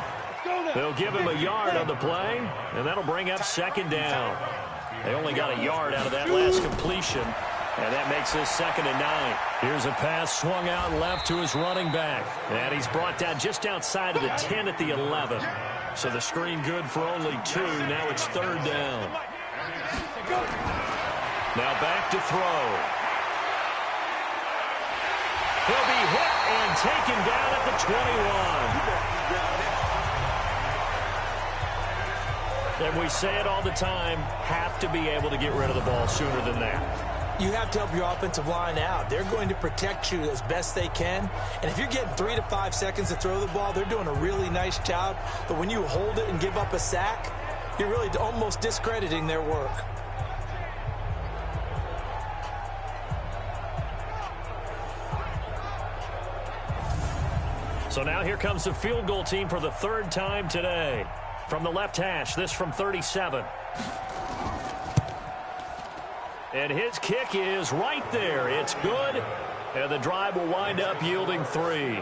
They'll give him a yard on the play, and that'll bring up second down. They only got a yard out of that last completion, and that makes this 2nd and 9. Here's a pass swung out left to his running back, and he's brought down just outside of the 10 at the 11. So the screen good for only 2. Now it's 3rd down. Now back to throw. He'll be hit and taken down at the 21. And we say it all the time, have to be able to get rid of the ball sooner than that. You have to help your offensive line out. They're going to protect you as best they can. And if you're getting 3 to 5 seconds to throw the ball, they're doing a really nice job. But when you hold it and give up a sack, you're really almost discrediting their work. So now here comes the field goal team for the 3rd time today. From the left hash, this from 37. And his kick is right there. It's good. And the drive will wind up yielding 3.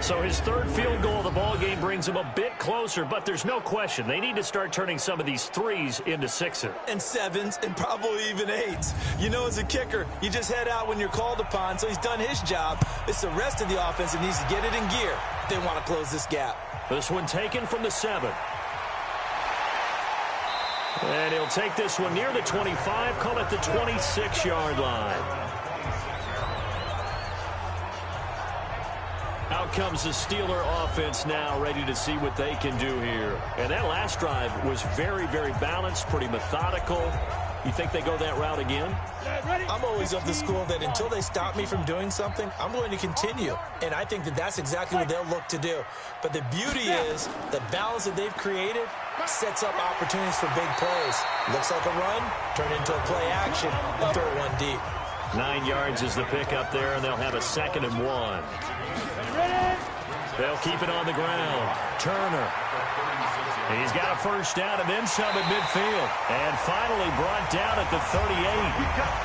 So his 3rd field goal of the ball game brings him a bit closer, but there's no question they need to start turning some of these 3s into 6s. And 7s and probably even 8s. You know, as a kicker, you just head out when you're called upon, so he's done his job. It's the rest of the offense that needs to get it in gear if they want to close this gap. This one taken from the 7. And he'll take this one near the 25, call it the 26-yard line. Out comes the Steeler offense now, ready to see what they can do here. And that last drive was very, very balanced, pretty methodical. You think they go that route again? I'm always of the school that until they stop me from doing something, I'm going to continue. And I think that that's exactly what they'll look to do. But the beauty is the balance that they've created sets up opportunities for big plays. Looks like a run, turn into a play action, and throw one deep. 9 yards is the pick up there, and they'll have a 2nd and 1. They'll keep it on the ground. Turner. He's got a first down and then some at midfield. And finally brought down at the 38.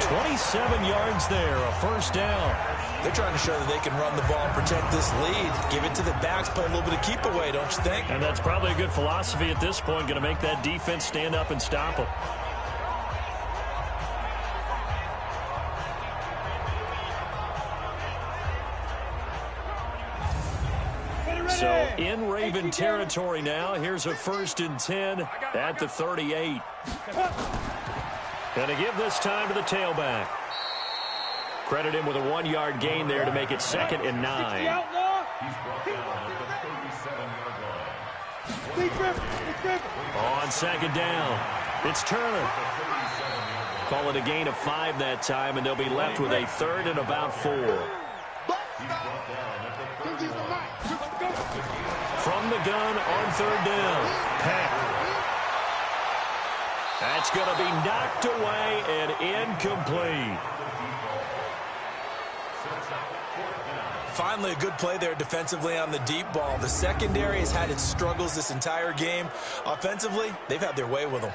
27 yards there, a first down. They're trying to show that they can run the ball and protect this lead. Give it to the backs, play a little bit of keep away, don't you think? And that's probably a good philosophy at this point, going to make that defense stand up and stop them. So in Raven territory now. Here's a 1st and 10 at the 38. Going to give this time to the tailback. Credit him with a 1-yard gain there to make it 2nd and 9. On 2nd down, it's Turner. Call it a gain of 5 that time, and they'll be left with a 3rd and about 4. From the gun on 3rd down. Peck. That's going to be knocked away and incomplete. Finally, a good play there defensively on the deep ball. The secondary has had its struggles this entire game. Offensively, they've had their way with them.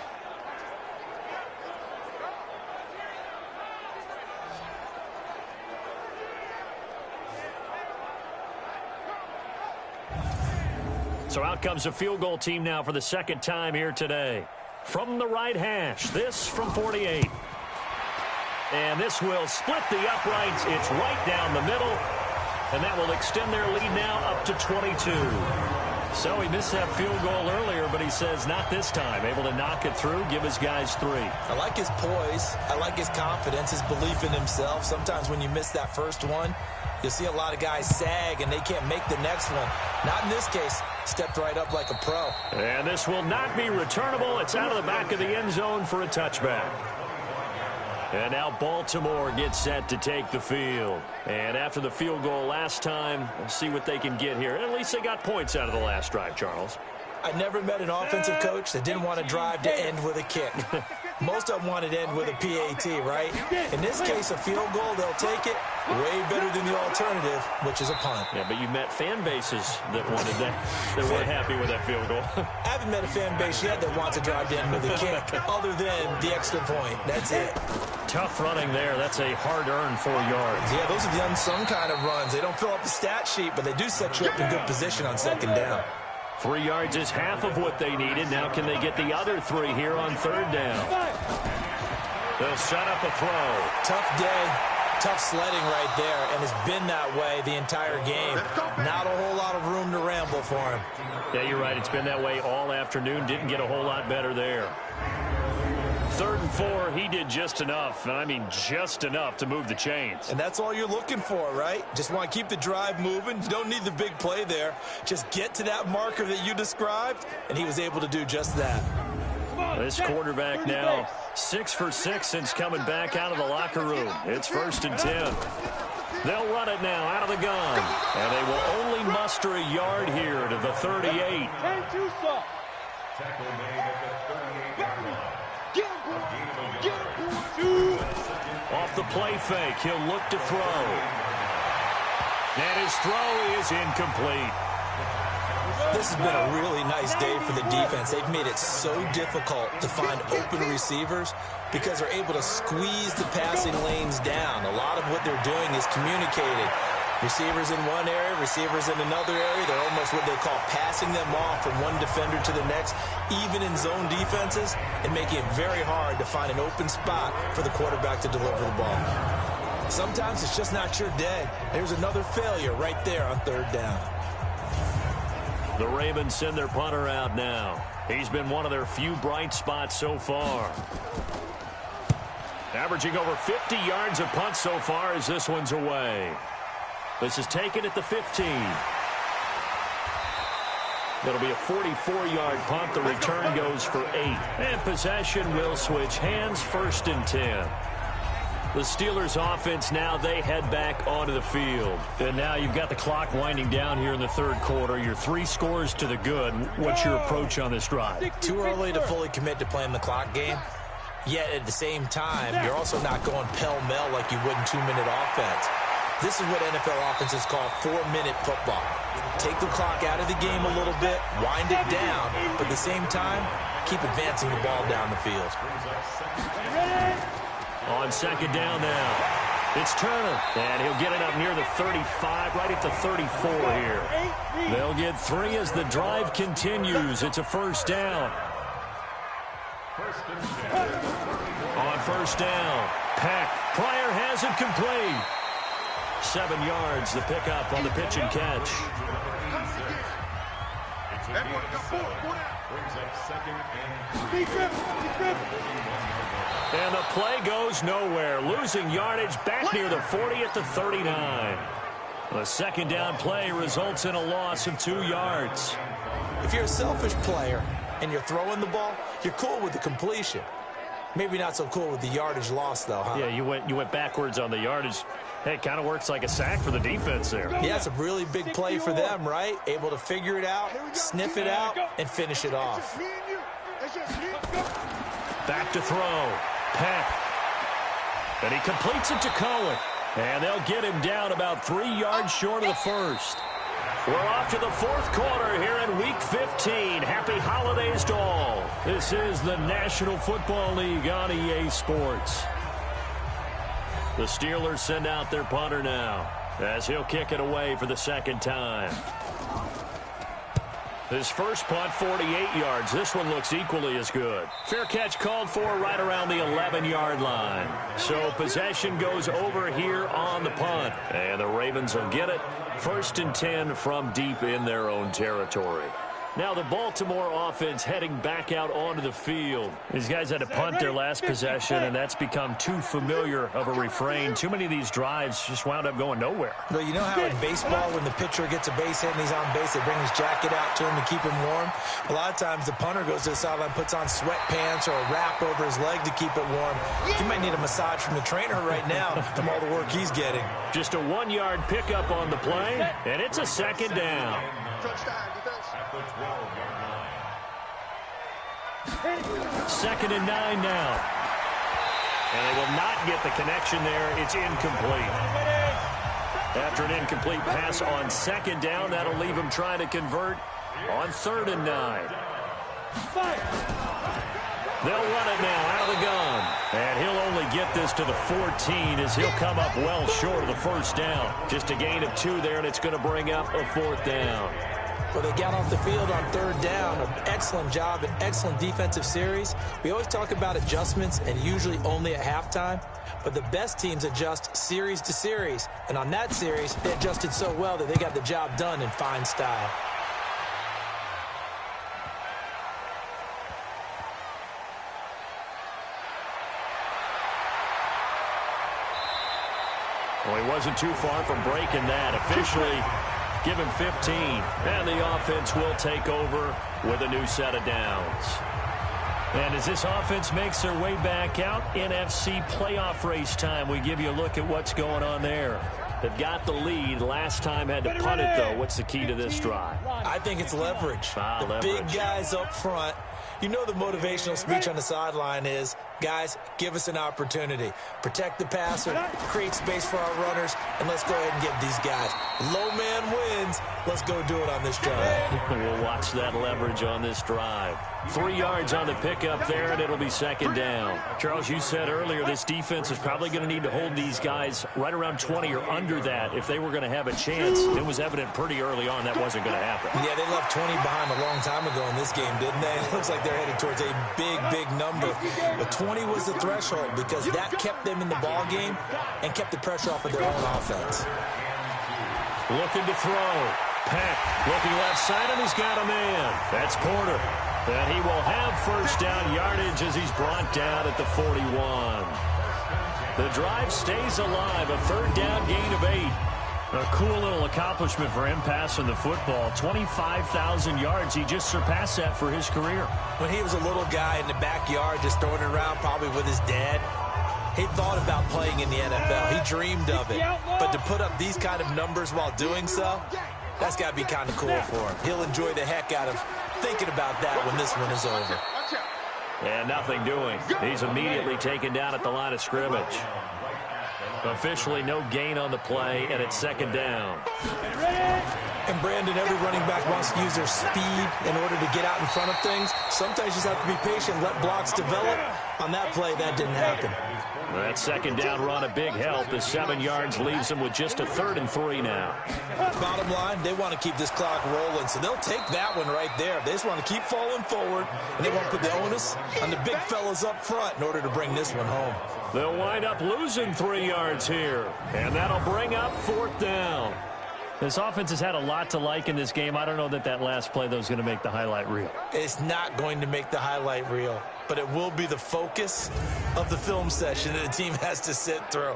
So out comes a field goal team now for the 2nd time here today. From the right hash, this from 48. And this will split the uprights. It's right down the middle. And that will extend their lead now up to 22. So he missed that field goal earlier, but he says not this time. Able to knock it through, give his guys 3. I like his poise. I like his confidence, his belief in himself. Sometimes when you miss that first one, you'll see a lot of guys sag and they can't make the next one. Not in this case. Stepped right up like a pro. And this will not be returnable. It's out of the back of the end zone for a touchback. And now Baltimore gets set to take the field. And after the field goal last time, we'll see what they can get here. At least they got points out of the last drive, Charles. I never met an offensive coach that didn't want to drive to end with a kick. Most of them wanted to end with a PAT, right? In this case, a field goal, they'll take it. Way better than the alternative, which is a punt. Yeah, but you met fan bases that wanted that, that weren't happy with that field goal. I haven't met a fan base yet that wants to drive to end with a kick, other than the extra point. That's it. Tough running there. That's a hard-earned 4 yards. Yeah, those are the unsung kind of runs. They don't fill up the stat sheet, but they do set you up in good position on second down. 3 yards is half of what they needed. Now can they get the other 3 here on third down? They'll set up a throw. Tough day, tough sledding right there, and it's been that way the entire game. Not a whole lot of room to ramble for him. Yeah, you're right. It's been that way all afternoon. Didn't get a whole lot better there. 3rd and 4, he did just enough, and I mean just enough to move the chains. And that's all you're looking for, right? Just want to keep the drive moving. You don't need the big play there. Just get to that marker that you described, and he was able to do just that. This quarterback now 6 for 6 since coming back out of the locker room. It's 1st and 10. They'll run it now out of the gun, and they will only muster a yard here to the 38. Off the play fake, he'll look to throw. And his throw is incomplete. This has been a really nice day for the defense. They've made it so difficult to find open receivers because they're able to squeeze the passing lanes down. A lot of what they're doing is communicated. Receivers in one area, receivers in another area. They're almost what they call passing them off from one defender to the next, even in zone defenses, and making it very hard to find an open spot for the quarterback to deliver the ball. Sometimes it's just not your day. There's another failure right there on third down. The Ravens send their punter out now. He's been one of their few bright spots so far. Averaging over 50 yards a punt so far as this one's away. This is taken at the 15. It'll be a 44-yard punt. The return goes for 8. And possession will switch hands, 1st and 10. The Steelers offense now, they head back onto the field. And now you've got the clock winding down here in the 3rd quarter. You're 3 scores to the good. What's your approach on this drive? Too early to fully commit to playing the clock game. Yet at the same time, you're also not going pell-mell like you would in 2-minute offense. This is what NFL offenses call 4-minute football. Take the clock out of the game a little bit, wind it down, but at the same time, keep advancing the ball down the field. On 2nd down now, it's Turner, and he'll get it up near the 35, right at the 34 here. They'll get 3 as the drive continues. It's a 1st down. On 1st down, Peck. Pryor has it complete. 7 yards, the pickup on the pitch and catch. And the play goes nowhere. Losing yardage back near the 40 at the 39. The 2nd down play results in a loss of 2 yards. If you're a selfish player and you're throwing the ball, you're cool with the completion. Maybe not so cool with the yardage loss, though, huh? Yeah, you went backwards on the yardage. Hey, it kind of works like a sack for the defense there. Yeah, it's a really big play for them, right? Able to figure it out, sniff it out, and finish it off. Back to throw. Peck. And he completes it to Cohen. And they'll get him down about 3 yards short of the 1st. We're off to the 4th quarter here in Week 15. Happy holidays to all. This is the National Football League on EA Sports. The Steelers send out their punter now as he'll kick it away for the 2nd time. His first punt, 48 yards. This one looks equally as good. Fair catch called for right around the 11-yard line. So possession goes over here on the punt. And the Ravens will get it. 1st and 10 from deep in their own territory. Now the Baltimore offense heading back out onto the field. These guys had to punt their last possession, and that's become too familiar of a refrain. Too many of these drives just wound up going nowhere. Well, you know how in baseball, when the pitcher gets a base hit and he's on base, they bring his jacket out to him to keep him warm? A lot of times the punter goes to the sideline, puts on sweatpants or a wrap over his leg to keep it warm. He might need a massage from the trainer right now from all the work he's getting. Just a 1-yard pickup on the play, and it's a second down. Second and 9 now. And they will not get the connection there. It's incomplete. After an incomplete pass on second down, that'll leave him trying to convert on 3rd and 9. They'll run it now out of the gun. And he'll only get this to the 14 as he'll come up well short of the first down. Just a gain of 2 there, and it's going to bring up a 4th down. Well, they got off the field on 3rd down. An excellent job, an excellent defensive series. We always talk about adjustments, and usually only at halftime. But the best teams adjust series to series. And on that series, they adjusted so well that they got the job done in fine style. Well, he wasn't too far from breaking that. Officially, give him 15. And the offense will take over with a new set of downs. And as this offense makes their way back out, NFC playoff race time, we give you a look at what's going on there. They've got the lead. Last time had to punt it, though. What's the key to this drive? I think it's leverage. The big guys up front. You know the motivational speech on the sideline is, guys, give us an opportunity. Protect the passer, create space for our runners, and let's go ahead and give these guys. Low man wins. Let's go do it on this drive. We'll watch that leverage on this drive. 3 yards on the pickup there, and it'll be second down. Charles, you said earlier this defense is probably going to need to hold these guys right around 20 or under that if they were going to have a chance. It was evident pretty early on that wasn't going to happen. Yeah, they left 20 behind a long time ago in this game, didn't they? It looks like they're headed towards a big, big number. But 20 was the threshold because that kept them in the ball game and kept the pressure off of their own offense. Looking to throw. Peck looking left side, and he's got a man. That's Porter. And he will have first down yardage as he's brought down at the 41. The drive stays alive. A 3rd down gain of 8. A cool little accomplishment for him passing the football. 25,000 yards. He just surpassed that for his career. When he was a little guy in the backyard just throwing it around probably with his dad, he thought about playing in the NFL. He dreamed of it. But to put up these kind of numbers while doing so, that's got to be kind of cool for him. He'll enjoy the heck out of thinking about that when this one is over. And nothing doing. He's immediately taken down at the line of scrimmage. Officially no gain on the play, and it's second down. And Brandon, every running back wants to use their speed in order to get out in front of things. Sometimes you just have to be patient, let blocks develop. On that play, that didn't happen. That second down run a big help. The 7 yards leaves them with just a 3rd and 3 now. Bottom line, they want to keep this clock rolling, so they'll take that one right there. They just want to keep falling forward, and they want to put the onus on the big fellas up front in order to bring this one home. They'll wind up losing 3 yards here, and that'll bring up 4th down. This offense has had a lot to like in this game. I don't know that that last play, though, is going to make the highlight reel. It's not going to make the highlight reel, but it will be the focus of the film session that the team has to sit through.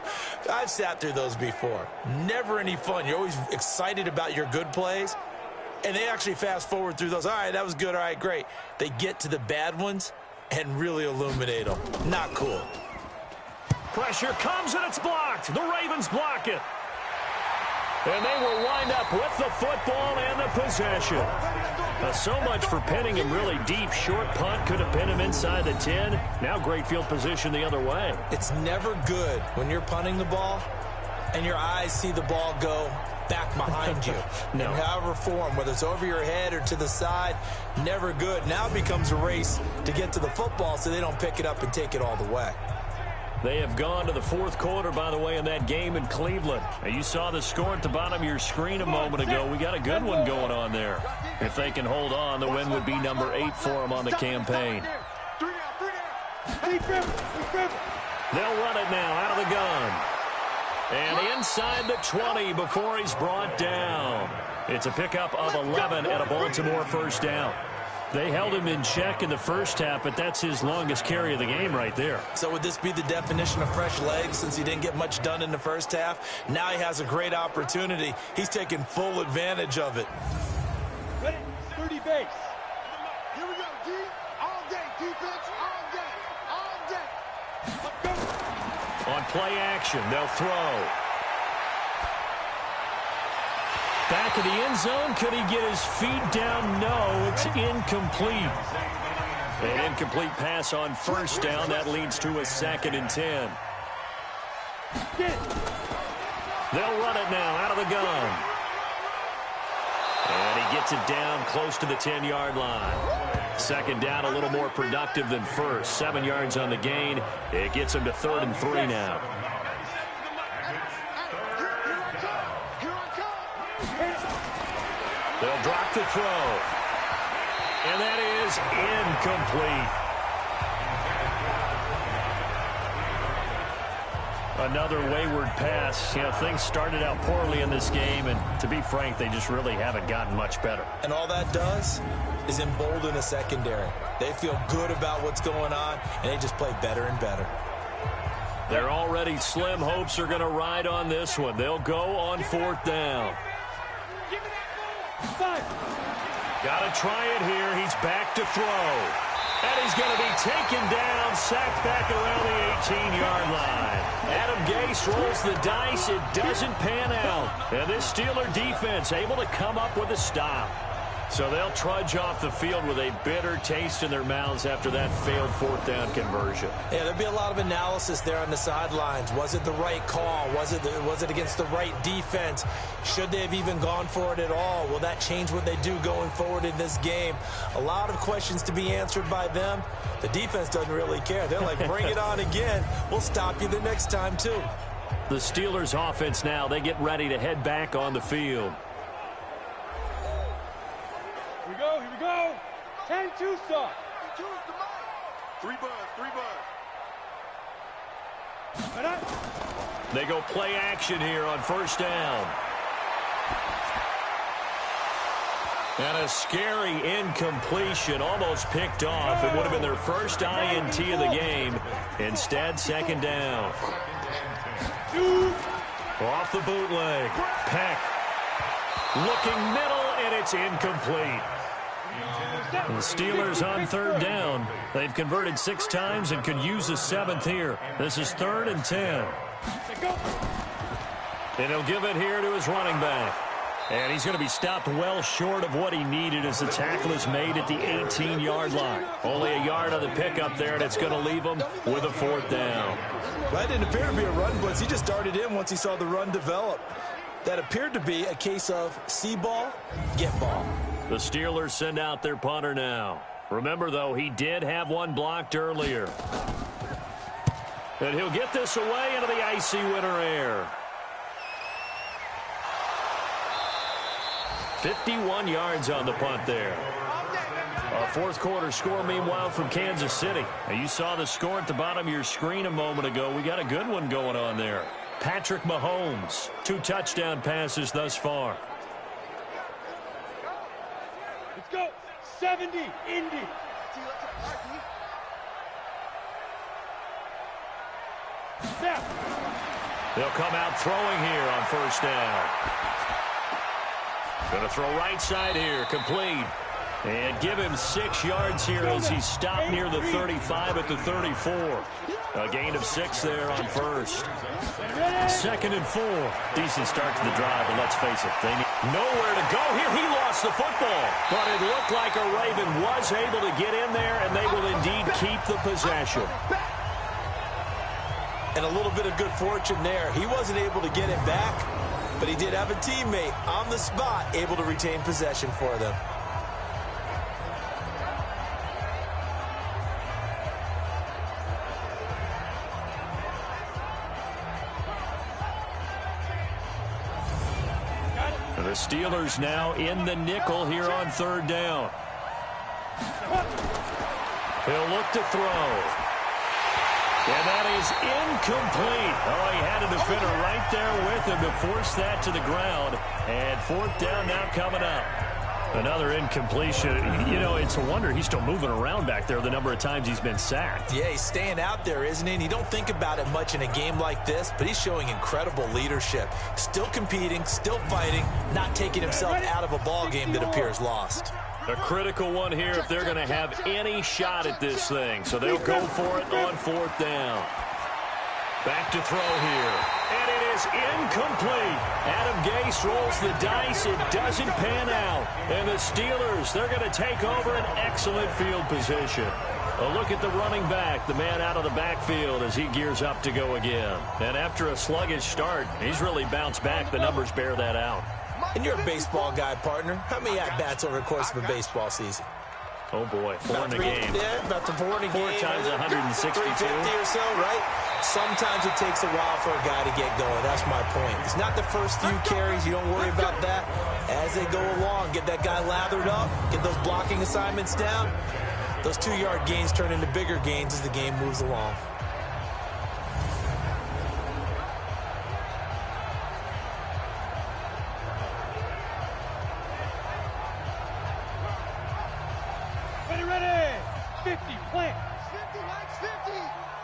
I've sat through those before. Never any fun. You're always excited about your good plays, and they actually fast forward through those. All right, that was good. All right, great. They get to the bad ones and really illuminate them. Not cool. Pressure comes, and it's blocked. The Ravens block it. And they will wind up with the football and the possession. So much for pinning him really deep. Short punt could have pinned him inside the 10. Now great field position the other way. It's never good when you're punting the ball and your eyes see the ball go back behind you. No. In however form, whether it's over your head or to the side, never good. Now it becomes a race to get to the football so they don't pick it up and take it all the way. They have gone to the 4th quarter, by the way, in that game in Cleveland. Now, you saw the score at the bottom of your screen a moment ago. We got a good one going on there. If they can hold on, the win would be number 8 for them on the campaign. They'll run it now out of the gun. And inside the 20 before he's brought down. It's a pickup of 11 and a Baltimore first down. They held him in check in the first half, but that's his longest carry of the game right there. So would this be the definition of fresh legs since he didn't get much done in the first half? Now he has a great opportunity. He's taking full advantage of it. Ready? 30 base. Here we go, D. All day. Defense, all day. All day. Let's go. On play action, they'll throw. Back in the end zone, could he get his feet down? No, it's incomplete. An incomplete pass on first down. That leads to a 2nd and 10. They'll run it now out of the gun. And he gets it down close to the 10-yard line. Second down, a little more productive than first. 7 yards on the gain. It gets him to 3rd and 3 now. They'll drop the throw. And that is incomplete. Another wayward pass. You know, things started out poorly in this game, and to be frank, they just really haven't gotten much better. And all that does is embolden a secondary. They feel good about what's going on, and they just play better and better. Their already slim hopes are going to ride on this one. They'll go on 4th down. Got to try it here. He's back to throw. And he's going to be taken down, sacked back around the 18-yard line. Adam Gase rolls the dice. It doesn't pan out. And this Steeler defense able to come up with a stop. So they'll trudge off the field with a bitter taste in their mouths after that failed 4th down conversion. Yeah, there'll be a lot of analysis there on the sidelines. Was it the right call? Was it against the right defense? Should they have even gone for it at all? Will that change what they do going forward in this game? A lot of questions to be answered by them. The defense doesn't really care. They're like, bring it on again. We'll stop you the next time, too. The Steelers offense now, they get ready to head back on the field. Here we go. 10-2 stop. 3 buzz. They go play action here on first down. And a scary incompletion, almost picked off. It would have been their first INT of the game. Instead, 2nd down. Off the bootleg. Peck. Looking middle, and it's incomplete. The Steelers on 3rd down. They've converted 6 times and could use a 7th here. This is 3rd and 10. And he'll give it here to his running back. And he's going to be stopped well short of what he needed as the tackle is made at the 18-yard line. Only a yard on the pickup there, and it's going to leave him with a 4th down. That didn't appear to be a run blitz. He just darted in once he saw the run develop. That appeared to be a case of see ball, get ball. The Steelers send out their punter now. Remember, though, he did have one blocked earlier. And he'll get this away into the icy winter air. 51 yards on the punt there. A 4th quarter score, meanwhile, from Kansas City. Now, you saw the score at the bottom of your screen a moment ago. We got a good one going on there. Patrick Mahomes, 2 touchdown passes thus far. Let's go. 70, Indy. Snap. They'll come out throwing here on first down. Going to throw right side here, complete. And give him 6 yards here as he stopped near the 35 at the 34. A gain of 6 there on first. 2nd and 4. Decent start to the drive, but let's face it, they need nowhere to go here. He lost the football, but it looked like a Raven was able to get in there, and they will indeed keep the possession. And a little bit of good fortune there. He wasn't able to get it back, but he did have a teammate on the spot able to retain possession for them. The Steelers now in the nickel here on 3rd down. He'll look to throw. And that is incomplete. Oh, he had a defender right there with him to force that to the ground. And fourth down now coming up. Another incompletion. You know, it's a wonder he's still moving around back there the number of times he's been sacked. Yeah, he's staying out there, isn't he? And you don't think about it much in a game like this, but he's showing incredible leadership. Still competing, still fighting, not taking himself out of a ball game that appears lost. A critical one here if they're going to have any shot at this thing. So they'll go for it on fourth down. Back to throw here. And it is incomplete. Adam Gase rolls the dice. It doesn't pan out. And the Steelers, they're going to take over an excellent field position. A look at the running back, the man out of the backfield as he gears up to go again. And after a sluggish start, he's really bounced back. The numbers bear that out. And you're a baseball guy, partner. How many at-bats over the course of a baseball season? Oh, boy, four in a game. Yeah, about the four in a game. 4 times 162. 350 or so, right? Sometimes it takes a while for a guy to get going. That's my point. It's not the first few carries. You don't worry about that. As they go along, get that guy lathered up, get those blocking assignments down. Those 2-yard gains turn into bigger gains as the game moves along. Ready, 50, plant. 50, likes 50.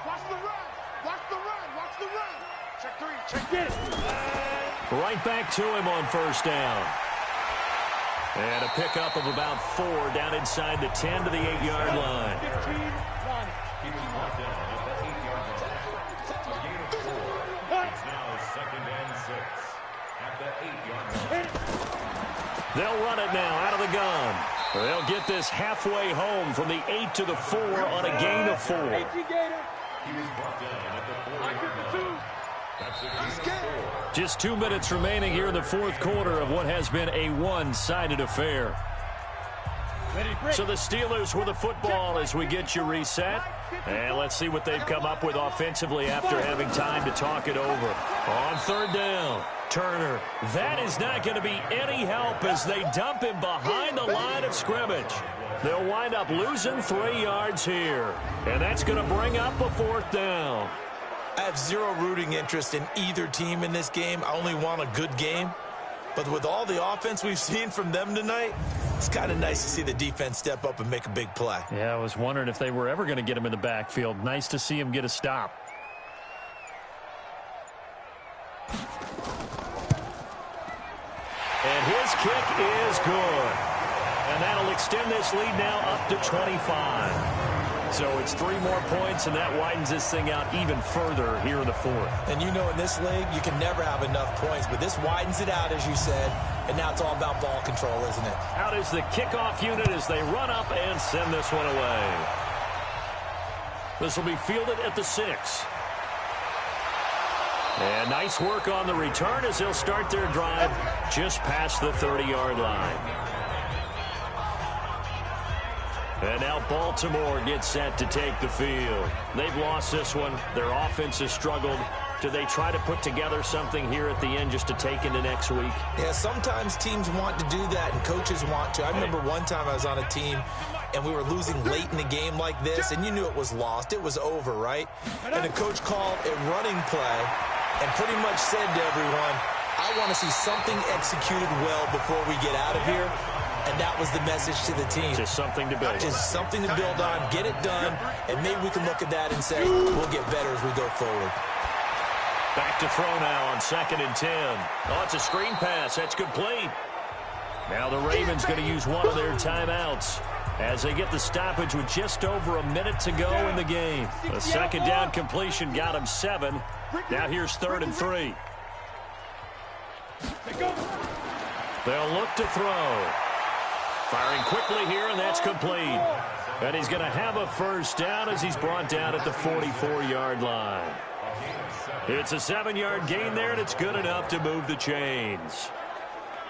Watch the run. Watch the run. Watch the run. Check 3. Check it. Right back to him on first down. And a pickup of about 4 down inside the 10 to the 8-yard line. 15, run. It's now 2nd and 6 at the 8-yard line. They'll run it now out of the gun. They'll get this halfway home from the 8 to the 4 on a gain of 4. He was brought down at the 4-yard line. That's a gain of 4. Just 2 minutes remaining here in the fourth quarter of what has been a one-sided affair. So the Steelers with the football as we get you reset. And let's see what they've come up with offensively after having time to talk it over. On third down, Turner. That is not going to be any help as they dump him behind the line of scrimmage. They'll wind up losing 3 yards here. And that's going to bring up a fourth down. I have zero rooting interest in either team in this game. I only want a good game. But with all the offense we've seen from them tonight, it's kind of nice to see the defense step up and make a big play. Yeah, I was wondering if they were ever going to get him in the backfield. Nice to see him get a stop. And his kick is good. And that'll extend this lead now up to 25. So it's 3 more points, and that widens this thing out even further here in the fourth. And you know in this league, you can never have enough points, but this widens it out, as you said, and now it's all about ball control, isn't it? Out is the kickoff unit as they run up and send this one away. This will be fielded at the 6. And nice work on the return as they'll start their drive just past the 30-yard line. And now Baltimore gets set to take the field. They've lost this one. Their offense has struggled. Do they try to put together something here at the end just to take into next week? Yeah, sometimes teams want to do that and coaches want to. I remember one time I was on a team and we were losing late in the game like this, and you knew it was lost. It was over, right? And the coach called a running play and pretty much said to everyone, I want to see something executed well before we get out of here. And that was the message to the team. Just something to build on. Just something to build on, get it done, and maybe we can look at that and say, we'll get better as we go forward. Back to throw now on 2nd and 10. Oh, it's a screen pass. That's complete. Now the Ravens going to use one of their timeouts as they get the stoppage with just over a minute to go in the game. A second down completion got him 7. Now here's 3rd and 3. They'll look to throw. Firing quickly here, and that's complete. And he's going to have a first down as he's brought down at the 44-yard line. It's a 7-yard gain there, and it's good enough to move the chains.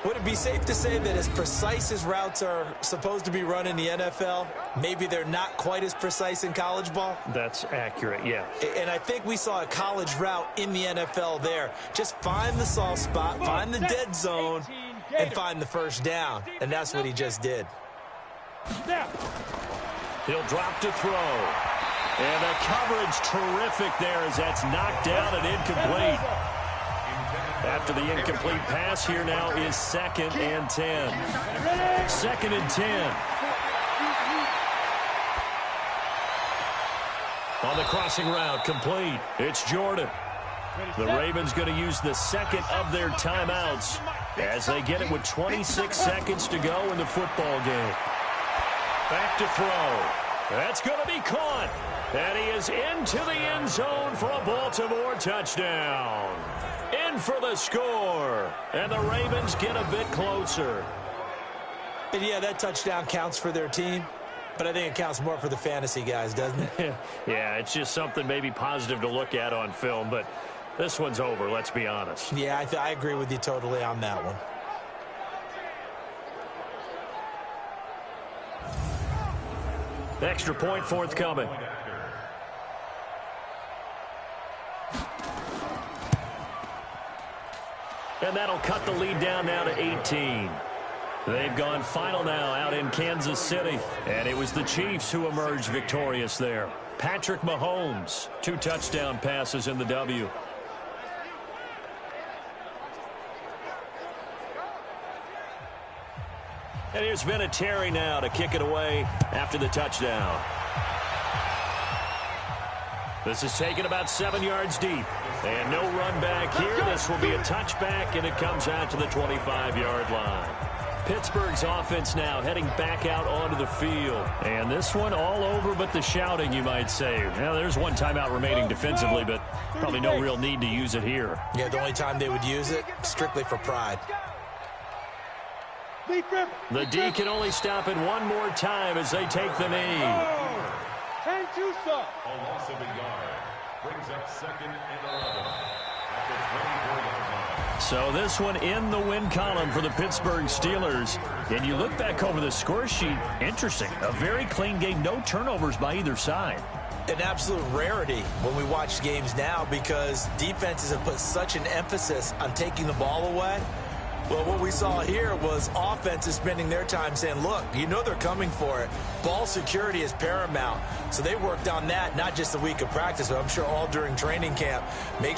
Would it be safe to say that as precise as routes are supposed to be run in the NFL, maybe they're not quite as precise in college ball? That's accurate, yeah. And I think we saw a college route in the NFL there. Just find the soft spot, find the dead zone, and find the first down. And that's what he just did. He'll drop to throw. And the coverage terrific there as that's knocked down and incomplete. After the incomplete pass, here now is 2nd and 10. 2nd and 10. On the crossing route, complete. It's Jordan. The Ravens going to use the second of their timeouts as they get it with 26 seconds to go in the football game. Back to throw. That's going to be caught. And he is into the end zone for a Baltimore touchdown. In for the score. And the Ravens get a bit closer. And yeah, that touchdown counts for their team. But I think it counts more for the fantasy guys, doesn't it? Yeah, it's just something maybe positive to look at on film. But this one's over, let's be honest. Yeah, I agree with you totally on that one. Extra point forthcoming. And that'll cut the lead down now to 18. They've gone final now out in Kansas City. And it was the Chiefs who emerged victorious there. Patrick Mahomes, 2 touchdown passes in the W. And here's Vinatieri now to kick it away after the touchdown. This is taken about 7 yards deep. And no run back here. This will be a touchback, and it comes out to the 25-yard line. Pittsburgh's offense now heading back out onto the field. And this one all over but the shouting, you might say. Now, there's one timeout remaining defensively, but probably no real need to use it here. Yeah, the only time they would use it, strictly for pride. The D can only stop it one more time as they take the knee. And Tusa. A loss of a yard brings up 2nd and 11 at the 24-yard line. So this one in the win column for the Pittsburgh Steelers. And you look back over the score sheet, interesting. A very clean game, no turnovers by either side. An absolute rarity when we watch games now because defenses have put such an emphasis on taking the ball away. Well, what we saw here was offenses spending their time saying, look, you know they're coming for it. Ball security is paramount. So they worked on that, not just the week of practice, but I'm sure all during training camp. Make